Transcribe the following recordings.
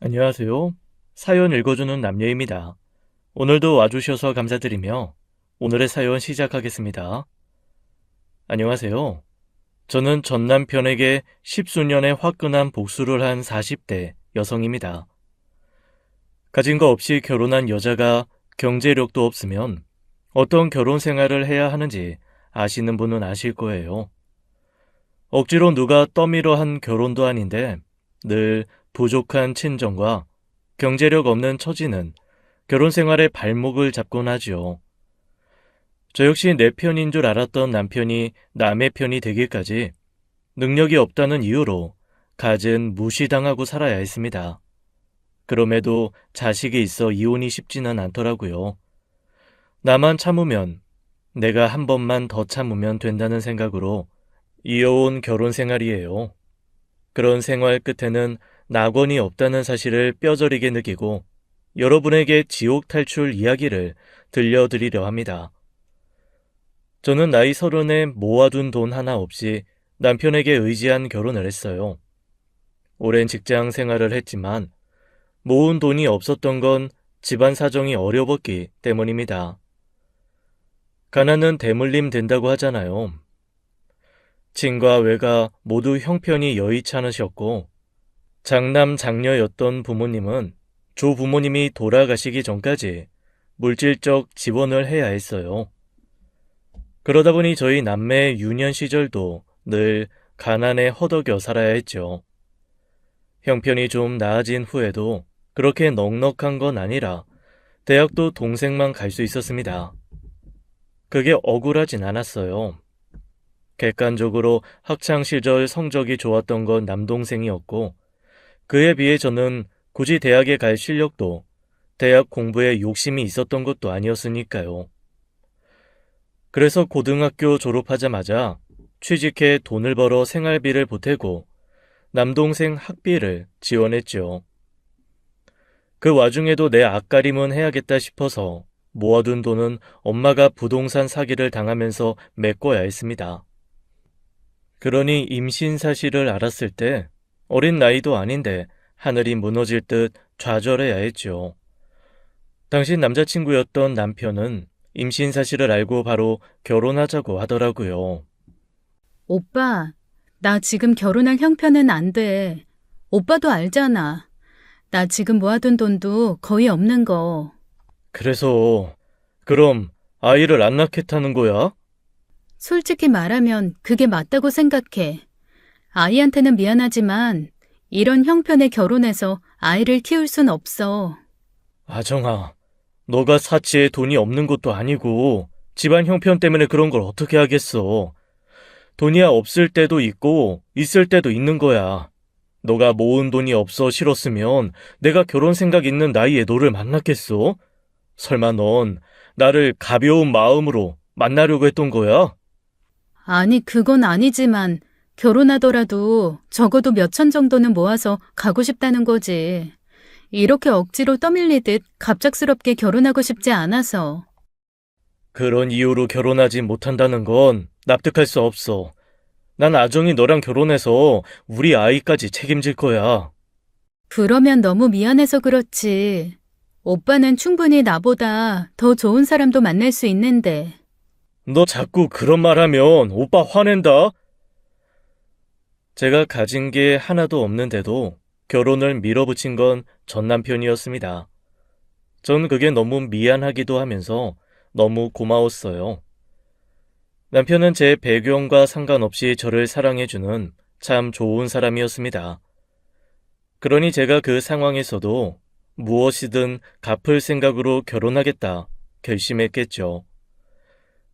안녕하세요. 사연 읽어주는 남녀입니다. 오늘도 와주셔서 감사드리며 오늘의 사연 시작하겠습니다. 안녕하세요. 저는 전 남편에게 십수년의 화끈한 복수를 한 40대 여성입니다. 가진 거 없이 결혼한 여자가 경제력도 없으면 어떤 결혼 생활을 해야 하는지 아시는 분은 아실 거예요. 억지로 누가 떠밀어 한 결혼도 아닌데 늘 부족한 친정과 경제력 없는 처지는 결혼 생활의 발목을 잡곤 하지요. 저 역시 내 편인 줄 알았던 남편이 남의 편이 되기까지 능력이 없다는 이유로 갖은 무시당하고 살아야 했습니다. 그럼에도 자식이 있어 이혼이 쉽지는 않더라고요. 나만 참으면, 내가 한 번만 더 참으면 된다는 생각으로 이어온 결혼 생활이에요. 그런 생활 끝에는 낙원이 없다는 사실을 뼈저리게 느끼고 여러분에게 지옥 탈출 이야기를 들려드리려 합니다. 저는 나이 30에 모아둔 돈 하나 없이 남편에게 의지한 결혼을 했어요. 오랜 직장 생활을 했지만 모은 돈이 없었던 건 집안 사정이 어려웠기 때문입니다. 가난은 대물림 된다고 하잖아요. 친과 외가 모두 형편이 여의찮으셨고 장남 장녀였던 부모님은 조부모님이 돌아가시기 전까지 물질적 지원을 해야 했어요. 그러다 보니 저희 남매의 유년 시절도 늘 가난에 허덕여 살아야 했죠. 형편이 좀 나아진 후에도 그렇게 넉넉한 건 아니라 대학도 동생만 갈 수 있었습니다. 그게 억울하진 않았어요. 객관적으로 학창시절 성적이 좋았던 건 남동생이었고 그에 비해 저는 굳이 대학에 갈 실력도 대학 공부에 욕심이 있었던 것도 아니었으니까요. 그래서 고등학교 졸업하자마자 취직해 돈을 벌어 생활비를 보태고 남동생 학비를 지원했죠. 그 와중에도 내 앞가림은 해야겠다 싶어서 모아둔 돈은 엄마가 부동산 사기를 당하면서 메꿔야 했습니다. 그러니 임신 사실을 알았을 때 어린 나이도 아닌데 하늘이 무너질 듯 좌절해야 했죠. 당시 남자친구였던 남편은 임신 사실을 알고 바로 결혼하자고 하더라고요. 오빠, 나 지금 결혼할 형편은 안 돼. 오빠도 알잖아. 나 지금 모아둔 돈도 거의 없는 거. 그래서 그럼 아이를 안 낳겠다는 거야? 솔직히 말하면 그게 맞다고 생각해. 아이한테는 미안하지만 이런 형편에 결혼해서 아이를 키울 순 없어. 아정아, 너가 사치에 돈이 없는 것도 아니고 집안 형편 때문에 그런 걸 어떻게 하겠어. 돈이야 없을 때도 있고 있을 때도 있는 거야. 너가 모은 돈이 없어 싫었으면 내가 결혼 생각 있는 나이에 너를 만났겠어? 설마 넌 나를 가벼운 마음으로 만나려고 했던 거야? 아니, 그건 아니지만 결혼하더라도 적어도 몇천 정도는 모아서 가고 싶다는 거지. 이렇게 억지로 떠밀리듯 갑작스럽게 결혼하고 싶지 않아서. 그런 이유로 결혼하지 못한다는 건 납득할 수 없어. 난 아정이 너랑 결혼해서 우리 아이까지 책임질 거야. 그러면 너무 미안해서 그렇지. 오빠는 충분히 나보다 더 좋은 사람도 만날 수 있는데. 너 자꾸 그런 말 하면 오빠 화낸다? 제가 가진 게 하나도 없는데도 결혼을 밀어붙인 건 전 남편이었습니다. 전 그게 너무 미안하기도 하면서 너무 고마웠어요. 남편은 제 배경과 상관없이 저를 사랑해주는 참 좋은 사람이었습니다. 그러니 제가 그 상황에서도 무엇이든 갚을 생각으로 결혼하겠다 결심했겠죠.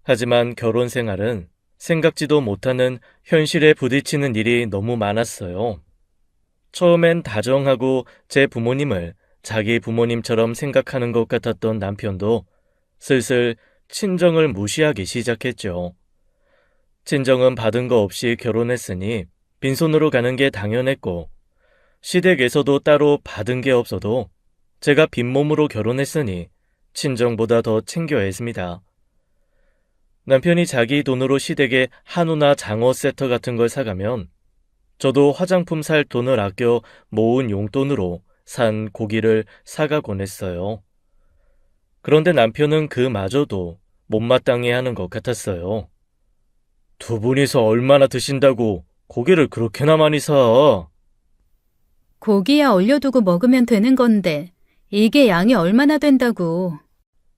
하지만 결혼 생활은 생각지도 못하는 현실에 부딪히는 일이 너무 많았어요. 처음엔 다정하고 제 부모님을 자기 부모님처럼 생각하는 것 같았던 남편도 슬슬 친정을 무시하기 시작했죠. 친정은 받은 거 없이 결혼했으니 빈손으로 가는 게 당연했고 시댁에서도 따로 받은 게 없어도 제가 빈몸으로 결혼했으니 친정보다 더 챙겨야 했습니다. 남편이 자기 돈으로 시댁에 한우나 장어 세트 같은 걸 사가면 저도 화장품 살 돈을 아껴 모은 용돈으로 산 고기를 사가곤 했어요. 그런데 남편은 그마저도 못마땅해 하는 것 같았어요. 두 분이서 얼마나 드신다고 고기를 그렇게나 많이 사? 고기야 얼려두고 먹으면 되는 건데, 이게 양이 얼마나 된다고.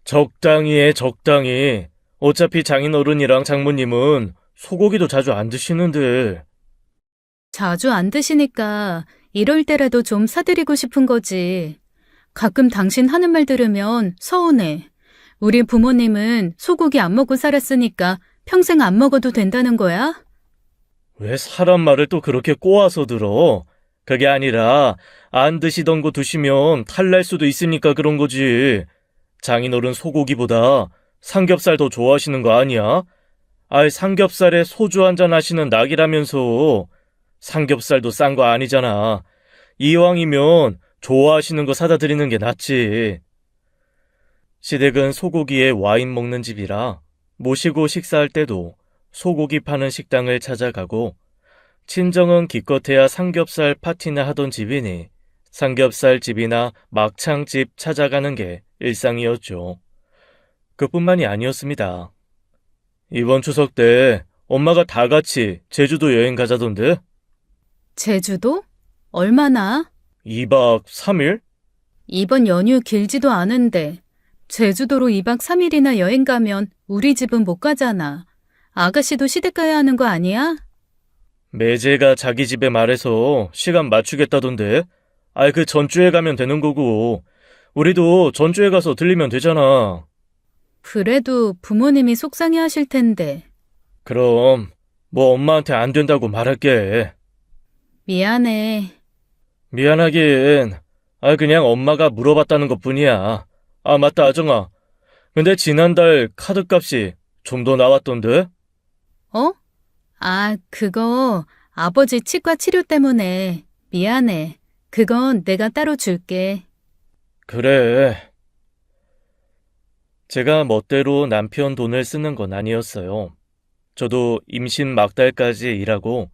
적당히 해, 적당히. 어차피 장인어른이랑 장모님은 소고기도 자주 안 드시는데. 자주 안 드시니까 이럴 때라도 좀 사드리고 싶은 거지. 가끔 당신 하는 말 들으면 서운해. 우리 부모님은 소고기 안 먹고 살았으니까 평생 안 먹어도 된다는 거야? 왜 사람 말을 또 그렇게 꼬아서 들어? 그게 아니라 안 드시던 거 드시면 탈날 수도 있으니까 그런 거지. 장인어른 소고기보다 삼겹살 더 좋아하시는 거 아니야? 아이, 삼겹살에 소주 한잔 하시는 낙이라면서. 삼겹살도 싼 거 아니잖아. 이왕이면 좋아하시는 거 사다 드리는 게 낫지. 시댁은 소고기에 와인 먹는 집이라 모시고 식사할 때도 소고기 파는 식당을 찾아가고, 친정은 기껏해야 삼겹살 파티나 하던 집이니 삼겹살 집이나 막창집 찾아가는 게 일상이었죠. 그뿐만이 아니었습니다. 이번 추석 때 엄마가 다 같이 제주도 여행 가자던데? 제주도? 얼마나? 2박 3일? 이번 연휴 길지도 않은데 제주도로 2박 3일이나 여행 가면 우리 집은 못 가잖아. 아가씨도 시댁 가야 하는 거 아니야? 매제가 자기 집에 말해서 시간 맞추겠다던데? 아이, 그 전주에 가면 되는 거고, 우리도 전주에 가서 들리면 되잖아. 그래도 부모님이 속상해 하실 텐데. 그럼 뭐 엄마한테 안 된다고 말할게. 미안해. 미안하긴. 그냥 엄마가 물어봤다는 것뿐이야. 맞다, 아정아. 근데 지난달 카드값이 좀 더 나왔던데? 어? 그거 아버지 치과 치료 때문에. 미안해. 그건 내가 따로 줄게. 그래. 제가 멋대로 남편 돈을 쓰는 건 아니었어요. 저도 임신 막달까지 일하고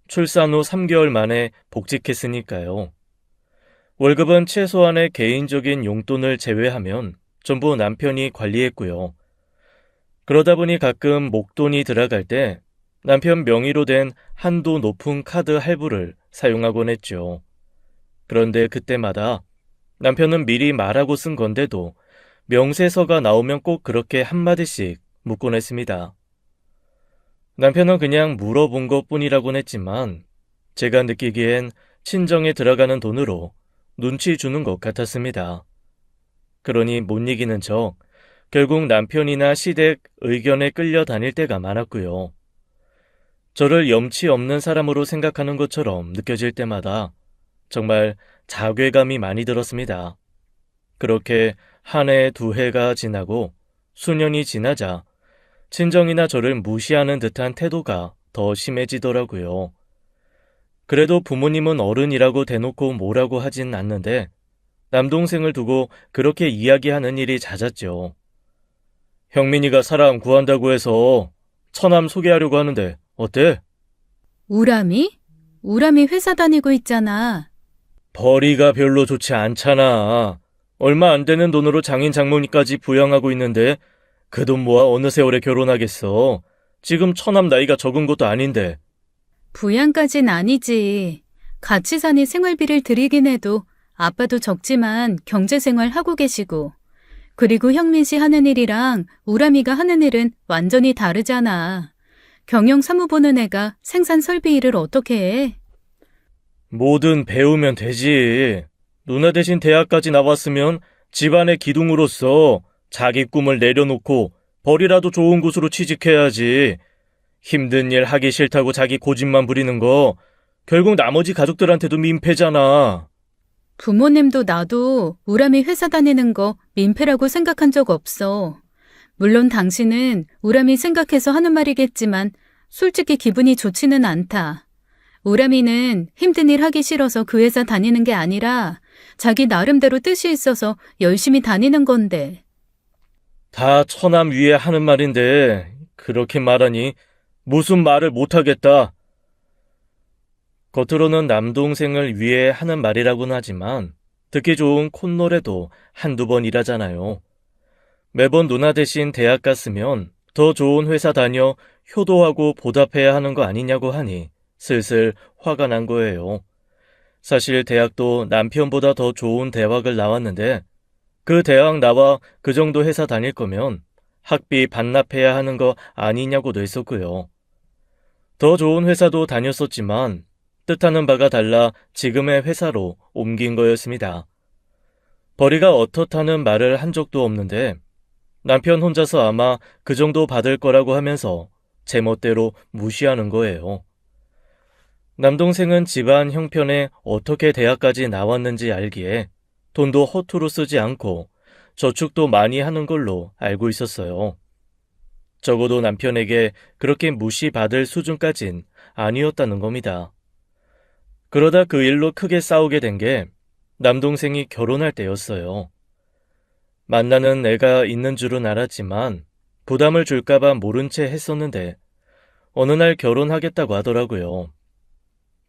출산 후 3개월 만에 복직했으니까요. 월급은 최소한의 개인적인 용돈을 제외하면 전부 남편이 관리했고요. 그러다 보니 가끔 목돈이 들어갈 때 남편 명의로 된 한도 높은 카드 할부를 사용하곤 했죠. 그런데 그때마다 남편은 미리 말하고 쓴 건데도 명세서가 나오면 꼭 그렇게 한마디씩 묻곤 했습니다. 남편은 그냥 물어본 것뿐이라곤 했지만 제가 느끼기엔 친정에 들어가는 돈으로 눈치 주는 것 같았습니다. 그러니 못 이기는 척 결국 남편이나 시댁 의견에 끌려다닐 때가 많았고요. 저를 염치 없는 사람으로 생각하는 것처럼 느껴질 때마다 정말 자괴감이 많이 들었습니다. 그렇게 한 해, 두 해가 지나고 수년이 지나자 친정이나 저를 무시하는 듯한 태도가 더 심해지더라고요. 그래도 부모님은 어른이라고 대놓고 뭐라고 하진 않는데 남동생을 두고 그렇게 이야기하는 일이 잦았죠. 형민이가 사람 구한다고 해서 처남 소개하려고 하는데 어때? 우람이? 우람이 회사 다니고 있잖아. 벌이가 별로 좋지 않잖아. 얼마 안 되는 돈으로 장인 장모님까지 부양하고 있는데 그 돈 모아 어느 세월에 결혼하겠어. 지금 처남 나이가 적은 것도 아닌데. 부양까진 아니지. 같이 사니 생활비를 드리긴 해도 아빠도 적지만 경제생활 하고 계시고. 그리고 형민 씨 하는 일이랑 우람이가 하는 일은 완전히 다르잖아. 경영 사무 보는 애가 생산 설비 일을 어떻게 해? 뭐든 배우면 되지. 누나 대신 대학까지 나왔으면 집안의 기둥으로서 자기 꿈을 내려놓고 벌이라도 좋은 곳으로 취직해야지. 힘든 일 하기 싫다고 자기 고집만 부리는 거 결국 나머지 가족들한테도 민폐잖아. 부모님도 나도 우람이 회사 다니는 거 민폐라고 생각한 적 없어. 물론 당신은 우람이 생각해서 하는 말이겠지만 솔직히 기분이 좋지는 않다. 우람이는 힘든 일 하기 싫어서 그 회사 다니는 게 아니라 자기 나름대로 뜻이 있어서 열심히 다니는 건데. 다 처남 위에 하는 말인데 그렇게 말하니 무슨 말을 못하겠다. 겉으로는 남동생을 위해 하는 말이라고는 하지만 듣기 좋은 콧노래도 한두 번 일하잖아요. 매번 누나 대신 대학 갔으면 더 좋은 회사 다녀 효도하고 보답해야 하는 거 아니냐고 하니 슬슬 화가 난 거예요. 사실 대학도 남편보다 더 좋은 대학을 나왔는데 그 대학 나와 그 정도 회사 다닐 거면 학비 반납해야 하는 거 아니냐고도 했었고요. 더 좋은 회사도 다녔었지만 뜻하는 바가 달라 지금의 회사로 옮긴 거였습니다. 벌이가 어떻다는 말을 한 적도 없는데 남편 혼자서 아마 그 정도 받을 거라고 하면서 제멋대로 무시하는 거예요. 남동생은 집안 형편에 어떻게 대학까지 나왔는지 알기에 돈도 허투루 쓰지 않고 저축도 많이 하는 걸로 알고 있었어요. 적어도 남편에게 그렇게 무시받을 수준까진 아니었다는 겁니다. 그러다 그 일로 크게 싸우게 된 게 남동생이 결혼할 때였어요. 만나는 애가 있는 줄은 알았지만 부담을 줄까봐 모른 채 했었는데 어느 날 결혼하겠다고 하더라고요.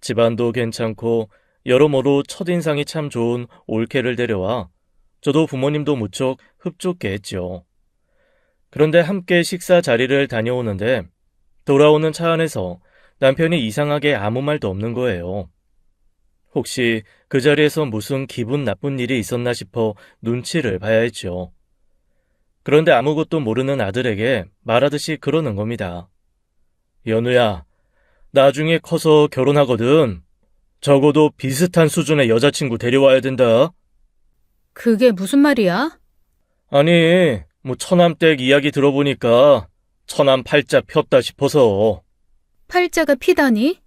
집안도 괜찮고 여러모로 첫인상이 참 좋은 올케를 데려와 저도 부모님도 무척 흡족해 했죠. 그런데 함께 식사 자리를 다녀오는데 돌아오는 차 안에서 남편이 이상하게 아무 말도 없는 거예요. 혹시 그 자리에서 무슨 기분 나쁜 일이 있었나 싶어 눈치를 봐야 했죠. 그런데 아무것도 모르는 아들에게 말하듯이 그러는 겁니다. 연우야, 나중에 커서 결혼하거든. 적어도 비슷한 수준의 여자친구 데려와야 된다. 그게 무슨 말이야? 아니, 처남댁 이야기 들어보니까 처남 팔자 폈다 싶어서. 팔자가 피다니?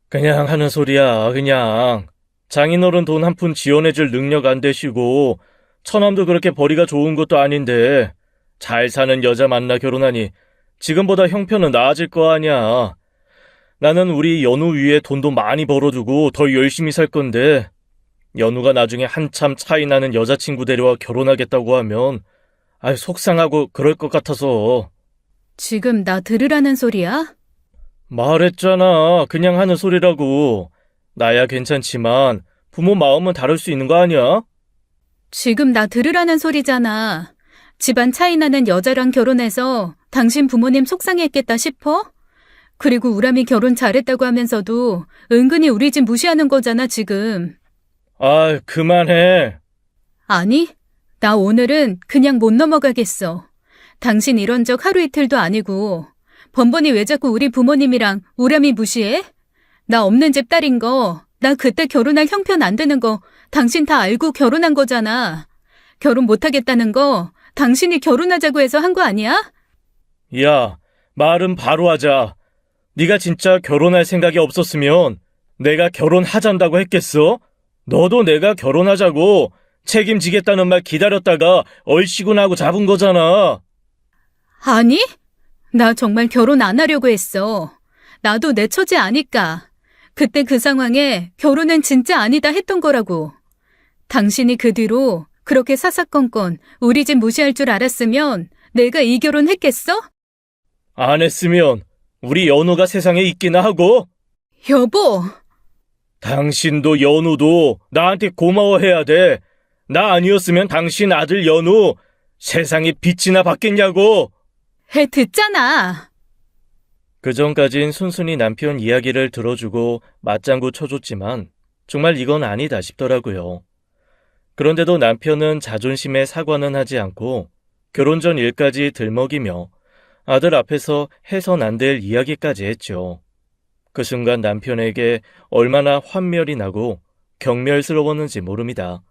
그냥 하는 소리야, 그냥. 장인어른 돈 한 푼 지원해줄 능력 안 되시고 처남도 그렇게 벌이가 좋은 것도 아닌데 잘 사는 여자 만나 결혼하니 지금보다 형편은 나아질 거 아니야. 나는 우리 연우 위에 돈도 많이 벌어두고 더 열심히 살 건데 연우가 나중에 한참 차이 나는 여자친구 데려와 결혼하겠다고 하면 속상하고 그럴 것 같아서. 지금 나 들으라는 소리야? 말했잖아. 그냥 하는 소리라고. 나야 괜찮지만 부모 마음은 다를 수 있는 거 아니야? 지금 나 들으라는 소리잖아. 집안 차이 나는 여자랑 결혼해서 당신 부모님 속상했겠다 싶어? 그리고 우람이 결혼 잘했다고 하면서도 은근히 우리 집 무시하는 거잖아, 지금. 그만해. 아니, 나 오늘은 그냥 못 넘어가겠어. 당신 이런 적 하루 이틀도 아니고 번번이 왜 자꾸 우리 부모님이랑 우람이 무시해? 나 없는 집 딸인 거, 나 그때 결혼할 형편 안 되는 거 당신 다 알고 결혼한 거잖아. 결혼 못하겠다는 거 당신이 결혼하자고 해서 한 거 아니야? 야, 말은 바로 하자. 네가 진짜 결혼할 생각이 없었으면 내가 결혼하잔다고 했겠어? 너도 내가 결혼하자고 책임지겠다는 말 기다렸다가 얼씨구나 하고 잡은 거잖아. 아니? 나 정말 결혼 안 하려고 했어. 나도 내 처지 아니까. 그때 그 상황에 결혼은 진짜 아니다 했던 거라고. 당신이 그 뒤로 그렇게 사사건건 우리 집 무시할 줄 알았으면 내가 이 결혼 했겠어? 안 했으면 우리 연우가 세상에 있기나 하고. 여보! 당신도 연우도 나한테 고마워해야 돼. 나 아니었으면 당신 아들 연우 세상에 빛이나 받겠냐고. 듣잖아. 그전까진 순순히 남편 이야기를 들어주고 맞장구 쳐줬지만 정말 이건 아니다 싶더라고요. 그런데도 남편은 자존심에 사과는 하지 않고 결혼 전 일까지 들먹이며 아들 앞에서 해선 안 될 이야기까지 했죠. 그 순간 남편에게 얼마나 환멸이 나고 경멸스러웠는지 모릅니다.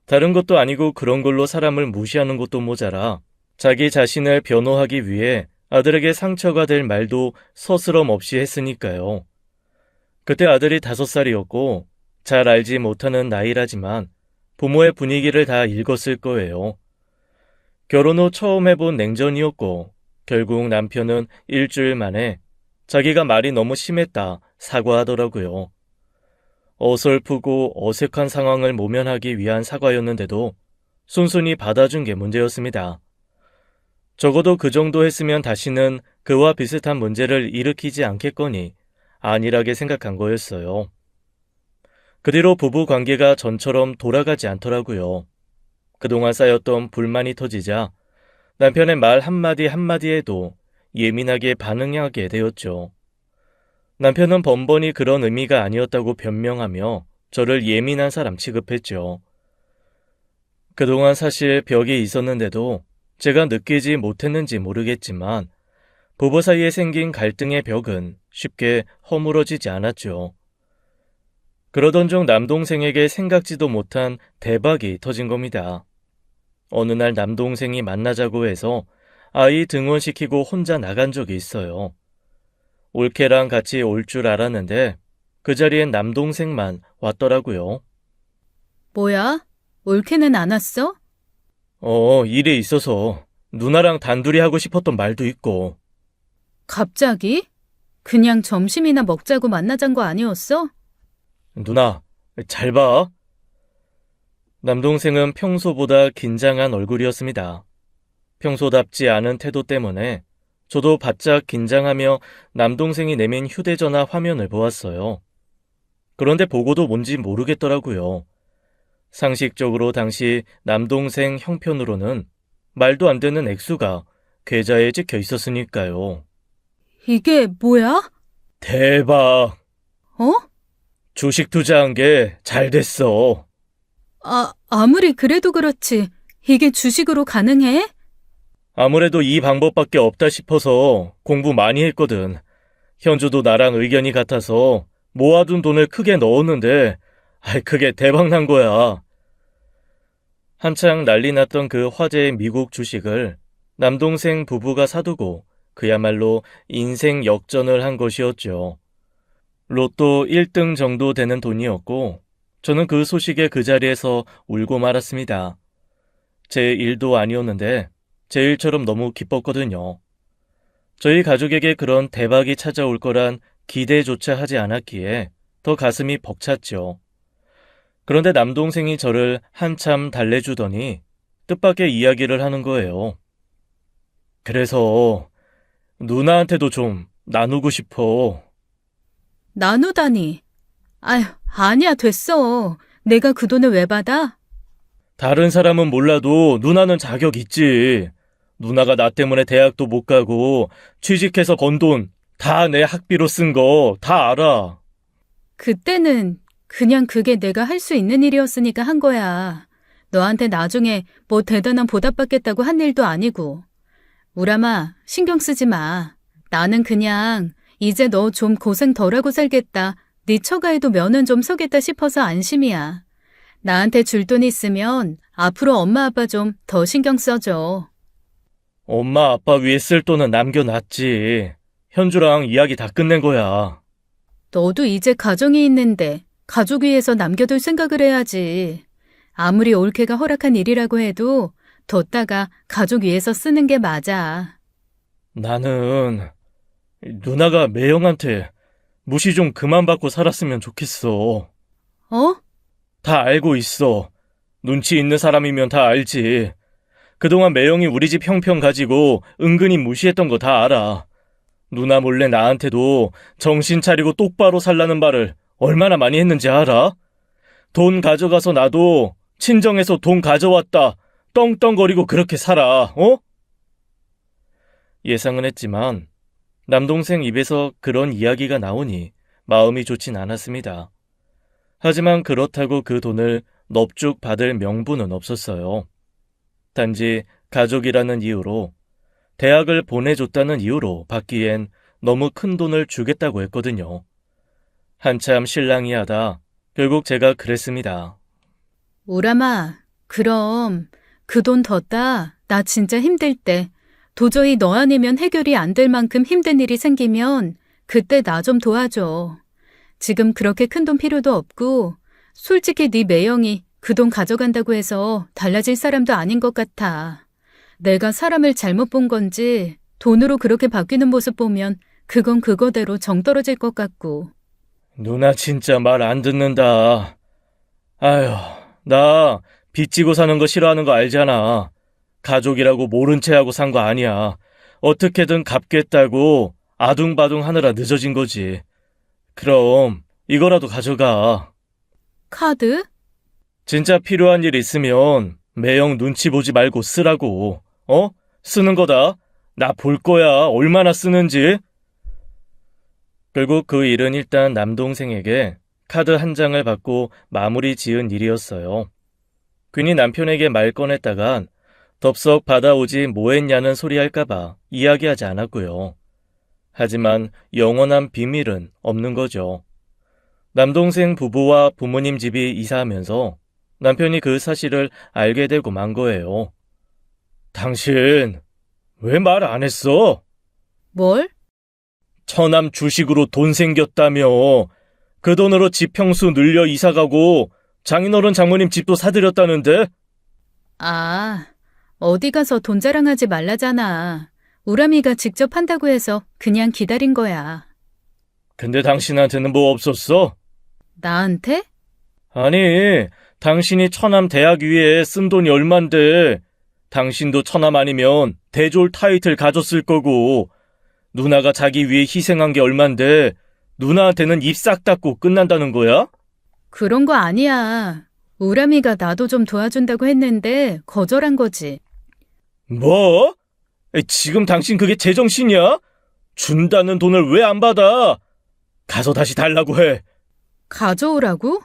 다른 것도 아니고 그런 걸로 사람을 무시하는 것도 모자라 자기 자신을 변호하기 위해 아들에게 상처가 될 말도 서스럼 없이 했으니까요. 그때 아들이 5살이었고 잘 알지 못하는 나이라지만 부모의 분위기를 다 읽었을 거예요. 결혼 후 처음 해본 냉전이었고 결국 남편은 일주일 만에 자기가 말이 너무 심했다 사과하더라고요. 어설프고 어색한 상황을 모면하기 위한 사과였는데도 순순히 받아준 게 문제였습니다. 적어도 그 정도 했으면 다시는 그와 비슷한 문제를 일으키지 않겠거니 안일하게 생각한 거였어요. 그 뒤로 부부 관계가 전처럼 돌아가지 않더라고요. 그동안 쌓였던 불만이 터지자 남편의 말 한마디 한마디에도 예민하게 반응하게 되었죠. 남편은 번번이 그런 의미가 아니었다고 변명하며 저를 예민한 사람 취급했죠. 그동안 사실 벽이 있었는데도 제가 느끼지 못했는지 모르겠지만 부부 사이에 생긴 갈등의 벽은 쉽게 허물어지지 않았죠. 그러던 중 남동생에게 생각지도 못한 대박이 터진 겁니다. 어느 날 남동생이 만나자고 해서 아이 등원시키고 혼자 나간 적이 있어요. 올케랑 같이 올 줄 알았는데 그 자리엔 남동생만 왔더라고요. 뭐야? 올케는 안 왔어? 일이 있어서 누나랑 단둘이 하고 싶었던 말도 있고. 갑자기? 그냥 점심이나 먹자고 만나잔 거 아니었어? 누나, 잘 봐. 남동생은 평소보다 긴장한 얼굴이었습니다. 평소답지 않은 태도 때문에 저도 바짝 긴장하며 남동생이 내민 휴대전화 화면을 보았어요. 그런데 보고도 뭔지 모르겠더라고요. 상식적으로 당시 남동생 형편으로는 말도 안 되는 액수가 계좌에 찍혀 있었으니까요. 이게 뭐야? 대박! 어? 주식 투자한 게 잘 됐어. 아무리 그래도 그렇지. 이게 주식으로 가능해? 아무래도 이 방법밖에 없다 싶어서 공부 많이 했거든. 현주도 나랑 의견이 같아서 모아둔 돈을 크게 넣었는데 그게 대박 난 거야. 한창 난리 났던 그 화제의 미국 주식을 남동생 부부가 사두고 그야말로 인생 역전을 한 것이었죠. 로또 1등 정도 되는 돈이었고 저는 그 소식에 그 자리에서 울고 말았습니다. 제 일도 아니었는데 제 일처럼 너무 기뻤거든요. 저희 가족에게 그런 대박이 찾아올 거란 기대조차 하지 않았기에 더 가슴이 벅찼죠. 그런데 남동생이 저를 한참 달래주더니 뜻밖의 이야기를 하는 거예요. 그래서 누나한테도 좀 나누고 싶어. 나누다니. 아휴, 아니야, 됐어. 내가 그 돈을 왜 받아? 다른 사람은 몰라도 누나는 자격 있지. 누나가 나 때문에 대학도 못 가고 취직해서 번 돈 다 내 학비로 쓴 거 다 알아. 그때는 그냥 그게 내가 할 수 있는 일이었으니까 한 거야. 너한테 나중에 뭐 대단한 보답받겠다고 한 일도 아니고. 우람아, 신경 쓰지 마. 나는 그냥 이제 너 좀 고생 덜하고 살겠다. 네 처가에도 면은 좀 서겠다 싶어서 안심이야. 나한테 줄 돈 있으면 앞으로 엄마 아빠 좀 더 신경 써줘. 엄마 아빠 위에 쓸 돈은 남겨놨지. 현주랑 이야기 다 끝낸 거야. 너도 이제 가정이 있는데 가족 위해서 남겨둘 생각을 해야지. 아무리 올케가 허락한 일이라고 해도 뒀다가 가족 위해서 쓰는 게 맞아. 나는 누나가 매형한테 무시 좀 그만 받고 살았으면 좋겠어. 어? 다 알고 있어. 눈치 있는 사람이면 다 알지. 그동안 매형이 우리 집 형편 가지고 은근히 무시했던 거 다 알아. 누나 몰래 나한테도 정신 차리고 똑바로 살라는 말을 얼마나 많이 했는지 알아? 돈 가져가서 나도 친정에서 돈 가져왔다. 떵떵거리고 그렇게 살아, 어? 예상은 했지만 남동생 입에서 그런 이야기가 나오니 마음이 좋진 않았습니다. 하지만 그렇다고 그 돈을 넙죽 받을 명분은 없었어요. 단지 가족이라는 이유로, 대학을 보내줬다는 이유로 받기엔 너무 큰 돈을 주겠다고 했거든요. 한참 실랑이 하다 결국 제가 그랬습니다. 우람아, 그럼 그 돈 뒀다. 나 진짜 힘들 때 도저히 너 아니면 해결이 안 될 만큼 힘든 일이 생기면 그때 나 좀 도와줘. 지금 그렇게 큰 돈 필요도 없고 솔직히 네 매형이 그 돈 가져간다고 해서 달라질 사람도 아닌 것 같아. 내가 사람을 잘못 본 건지 돈으로 그렇게 바뀌는 모습 보면 그건 그거대로 정 떨어질 것 같고. 누나 진짜 말 안 듣는다. 아휴, 나 빚지고 사는 거 싫어하는 거 알잖아. 가족이라고 모른 채 하고 산 거 아니야. 어떻게든 갚겠다고 아둥바둥 하느라 늦어진 거지. 그럼 이거라도 가져가. 카드? 진짜 필요한 일 있으면 매형 눈치 보지 말고 쓰라고. 쓰는 거다. 나 볼 거야. 얼마나 쓰는지. 결국 그 일은 일단 남동생에게 카드 한 장을 받고 마무리 지은 일이었어요. 괜히 남편에게 말 꺼냈다간 덥석 받아오지 뭐했냐는 소리 할까봐 이야기하지 않았고요. 하지만 영원한 비밀은 없는 거죠. 남동생 부부와 부모님 집이 이사하면서 남편이 그 사실을 알게 되고 만 거예요. 당신 왜 말 안 했어? 뭘? 처남 주식으로 돈 생겼다며. 그 돈으로 집 평수 늘려 이사가고 장인어른 장모님 집도 사드렸다는데? 아, 어디 가서 돈 자랑하지 말라잖아. 우람이가 직접 한다고 해서 그냥 기다린 거야. 근데 당신한테는 뭐 없었어? 나한테? 아니, 당신이 처남 대학 위에 쓴 돈이 얼만데 당신도 처남 아니면 대졸 타이틀 가졌을 거고 누나가 자기 위해 희생한 게 얼만데 누나한테는 입 싹 닫고 끝난다는 거야? 그런 거 아니야. 우람이가 나도 좀 도와준다고 했는데 거절한 거지. 뭐? 지금 당신 그게 제정신이야? 준다는 돈을 왜 안 받아? 가서 다시 달라고 해. 가져오라고?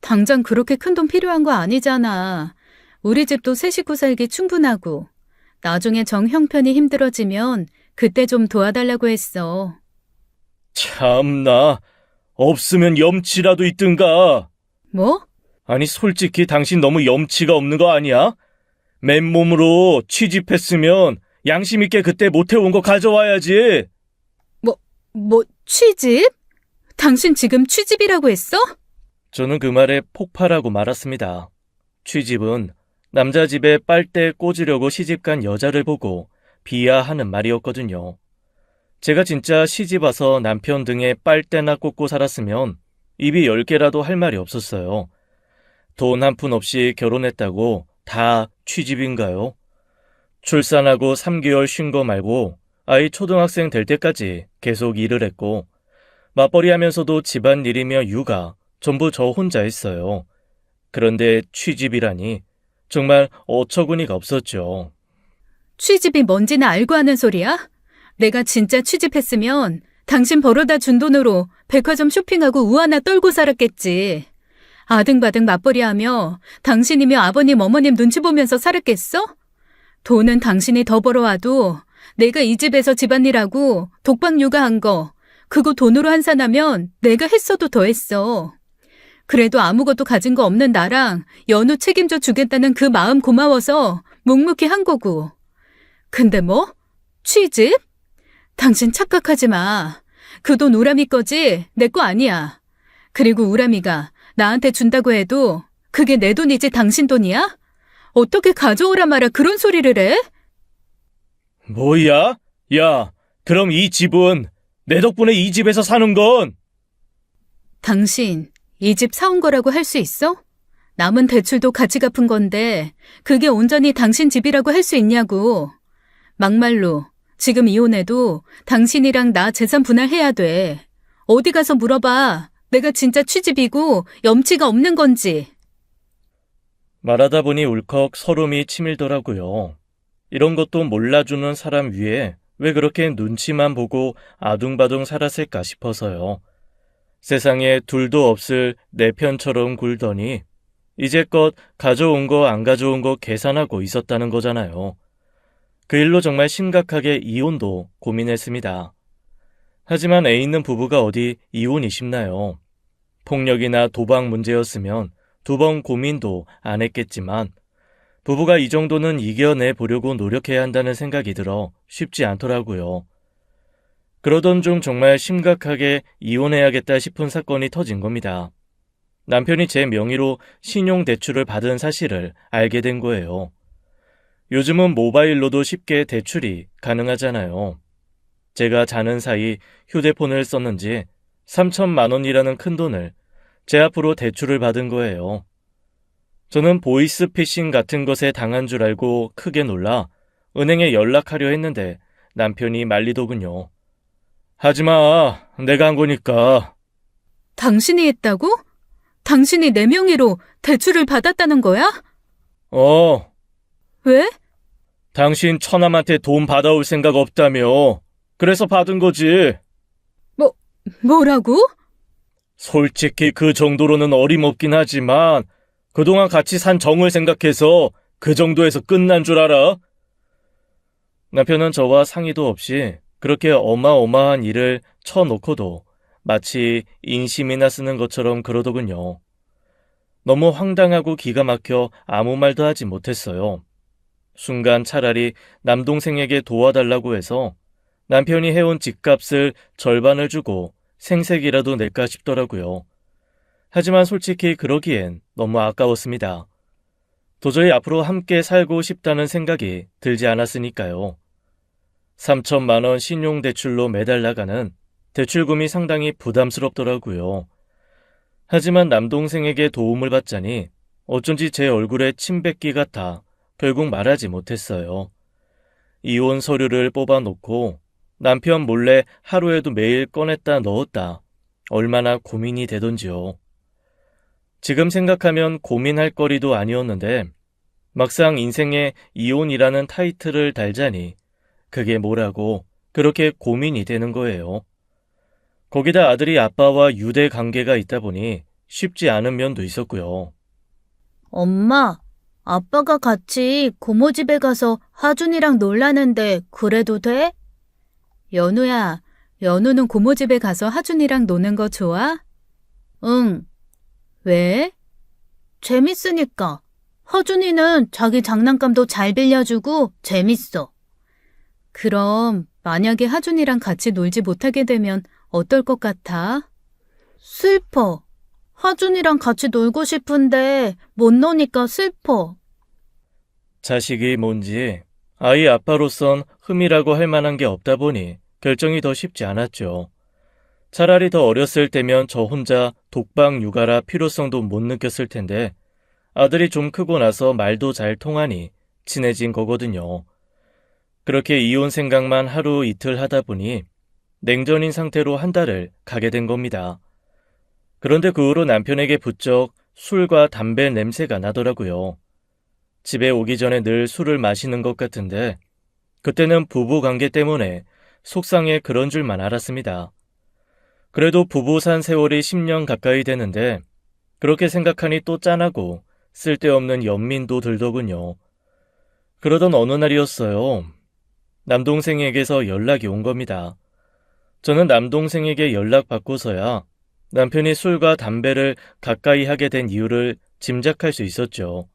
당장 그렇게 큰 돈 필요한 거 아니잖아. 우리 집도 세 식구 살기 충분하고. 나중에 정 형편이 힘들어지면 그때 좀 도와달라고 했어. 참나, 없으면 염치라도 있든가. 뭐? 아니 솔직히 당신 너무 염치가 없는 거 아니야? 맨몸으로 취집했으면 양심 있게 그때 못해온 거 가져와야지. 취집? 당신 지금 취집이라고 했어? 저는 그 말에 폭발하고 말았습니다. 취집은 남자 집에 빨대 꽂으려고 시집간 여자를 보고 비하하는 말이었거든요. 제가 진짜 시집 와서 남편 등에 빨대나 꽂고 살았으면 입이 10개라도 할 말이 없었어요. 돈 한 푼 없이 결혼했다고 다 취집인가요? 출산하고 3개월 쉰 거 말고 아이 초등학생 될 때까지 계속 일을 했고 맞벌이 하면서도 집안일이며 육아 전부 저 혼자 했어요. 그런데 취집이라니 정말 어처구니가 없었죠. 취집이 뭔지는 알고 하는 소리야? 내가 진짜 취집했으면 당신 벌어다 준 돈으로 백화점 쇼핑하고 우 하나 떨고 살았겠지. 아등바등 맞벌이하며 당신이며 아버님 어머님 눈치 보면서 살았겠어? 돈은 당신이 더 벌어와도 내가 이 집에서 집안일하고 독박 육아한 거 그거 돈으로 환산하면 내가 했어도 더 했어. 그래도 아무것도 가진 거 없는 나랑 연우 책임져 주겠다는 그 마음 고마워서 묵묵히 한 거고. 근데 뭐? 취집? 당신 착각하지 마. 그 돈 우람이 거지 내 거 아니야. 그리고 우람이가 나한테 준다고 해도 그게 내 돈이지 당신 돈이야? 어떻게 가져오라 마라 그런 소리를 해? 뭐야? 야, 그럼 이 집은 내 덕분에 이 집에서 사는 건? 당신 이 집 사온 거라고 할 수 있어? 남은 대출도 같이 갚은 건데 그게 온전히 당신 집이라고 할 수 있냐고. 막말로 지금 이혼해도 당신이랑 나 재산 분할해야 돼. 어디 가서 물어봐. 내가 진짜 취집이고 염치가 없는 건지. 말하다 보니 울컥 서름이 치밀더라고요. 이런 것도 몰라주는 사람 위에 왜 그렇게 눈치만 보고 아둥바둥 살았을까 싶어서요. 세상에 둘도 없을 내 편처럼 굴더니 이제껏 가져온 거 안 가져온 거 계산하고 있었다는 거잖아요. 그 일로 정말 심각하게 이혼도 고민했습니다. 하지만 애 있는 부부가 어디 이혼이 쉽나요? 폭력이나 도박 문제였으면 2번 고민도 안 했겠지만 부부가 이 정도는 이겨내 보려고 노력해야 한다는 생각이 들어 쉽지 않더라고요. 그러던 중 정말 심각하게 이혼해야겠다 싶은 사건이 터진 겁니다. 남편이 제 명의로 신용대출을 받은 사실을 알게 된 거예요. 요즘은 모바일로도 쉽게 대출이 가능하잖아요. 제가 자는 사이 휴대폰을 썼는지 3천만 원이라는 큰 돈을 제 앞으로 대출을 받은 거예요. 저는 보이스피싱 같은 것에 당한 줄 알고 크게 놀라 은행에 연락하려 했는데 남편이 말리더군요. 하지마, 내가 한 거니까. 당신이 했다고? 당신이 내 명의로 대출을 받았다는 거야? 어, 왜? 당신 처남한테 돈 받아올 생각 없다며. 그래서 받은 거지. 뭐라고? 솔직히 그 정도로는 어림없긴 하지만 그동안 같이 산 정을 생각해서 그 정도에서 끝난 줄 알아? 남편은 저와 상의도 없이 그렇게 어마어마한 일을 쳐놓고도 마치 인심이나 쓰는 것처럼 그러더군요. 너무 황당하고 기가 막혀 아무 말도 하지 못했어요. 순간 차라리 남동생에게 도와달라고 해서 남편이 해온 집값을 절반을 주고 생색이라도 낼까 싶더라고요. 하지만 솔직히 그러기엔 너무 아까웠습니다. 도저히 앞으로 함께 살고 싶다는 생각이 들지 않았으니까요. 3천만 원 신용대출로 매달 나가는 대출금이 상당히 부담스럽더라고요. 하지만 남동생에게 도움을 받자니 어쩐지 제 얼굴에 침 뱉기 같아 결국 말하지 못했어요. 이혼 서류를 뽑아놓고 남편 몰래 하루에도 매일 꺼냈다 넣었다 얼마나 고민이 되던지요. 지금 생각하면 고민할 거리도 아니었는데 막상 인생에 이혼이라는 타이틀을 달자니 그게 뭐라고 그렇게 고민이 되는 거예요. 거기다 아들이 아빠와 유대 관계가 있다 보니 쉽지 않은 면도 있었고요. 엄마, 아빠가 같이 고모 집에 가서 하준이랑 놀라는데 그래도 돼? 연우야, 연우는 고모 집에 가서 하준이랑 노는 거 좋아? 응. 왜? 재밌으니까. 하준이는 자기 장난감도 잘 빌려주고 재밌어. 그럼 만약에 하준이랑 같이 놀지 못하게 되면 어떨 것 같아? 슬퍼. 하준이랑 같이 놀고 싶은데 못 노니까 슬퍼. 자식이 뭔지 아이 아빠로선 흠이라고 할 만한 게 없다 보니 결정이 더 쉽지 않았죠. 차라리 더 어렸을 때면 저 혼자 독방 육아라 필요성도 못 느꼈을 텐데 아들이 좀 크고 나서 말도 잘 통하니 친해진 거거든요. 그렇게 이혼 생각만 하루 이틀 하다 보니 냉전인 상태로 한 달을 가게 된 겁니다. 그런데 그 후로 남편에게 부쩍 술과 담배 냄새가 나더라고요. 집에 오기 전에 늘 술을 마시는 것 같은데 그때는 부부 관계 때문에 속상해 그런 줄만 알았습니다. 그래도 부부 산 세월이 10년 가까이 되는데 그렇게 생각하니 또 짠하고 쓸데없는 연민도 들더군요. 그러던 어느 날이었어요. 남동생에게서 연락이 온 겁니다. 저는 남동생에게 연락받고서야 남편이 술과 담배를 가까이 하게 된 이유를 짐작할 수 있었죠.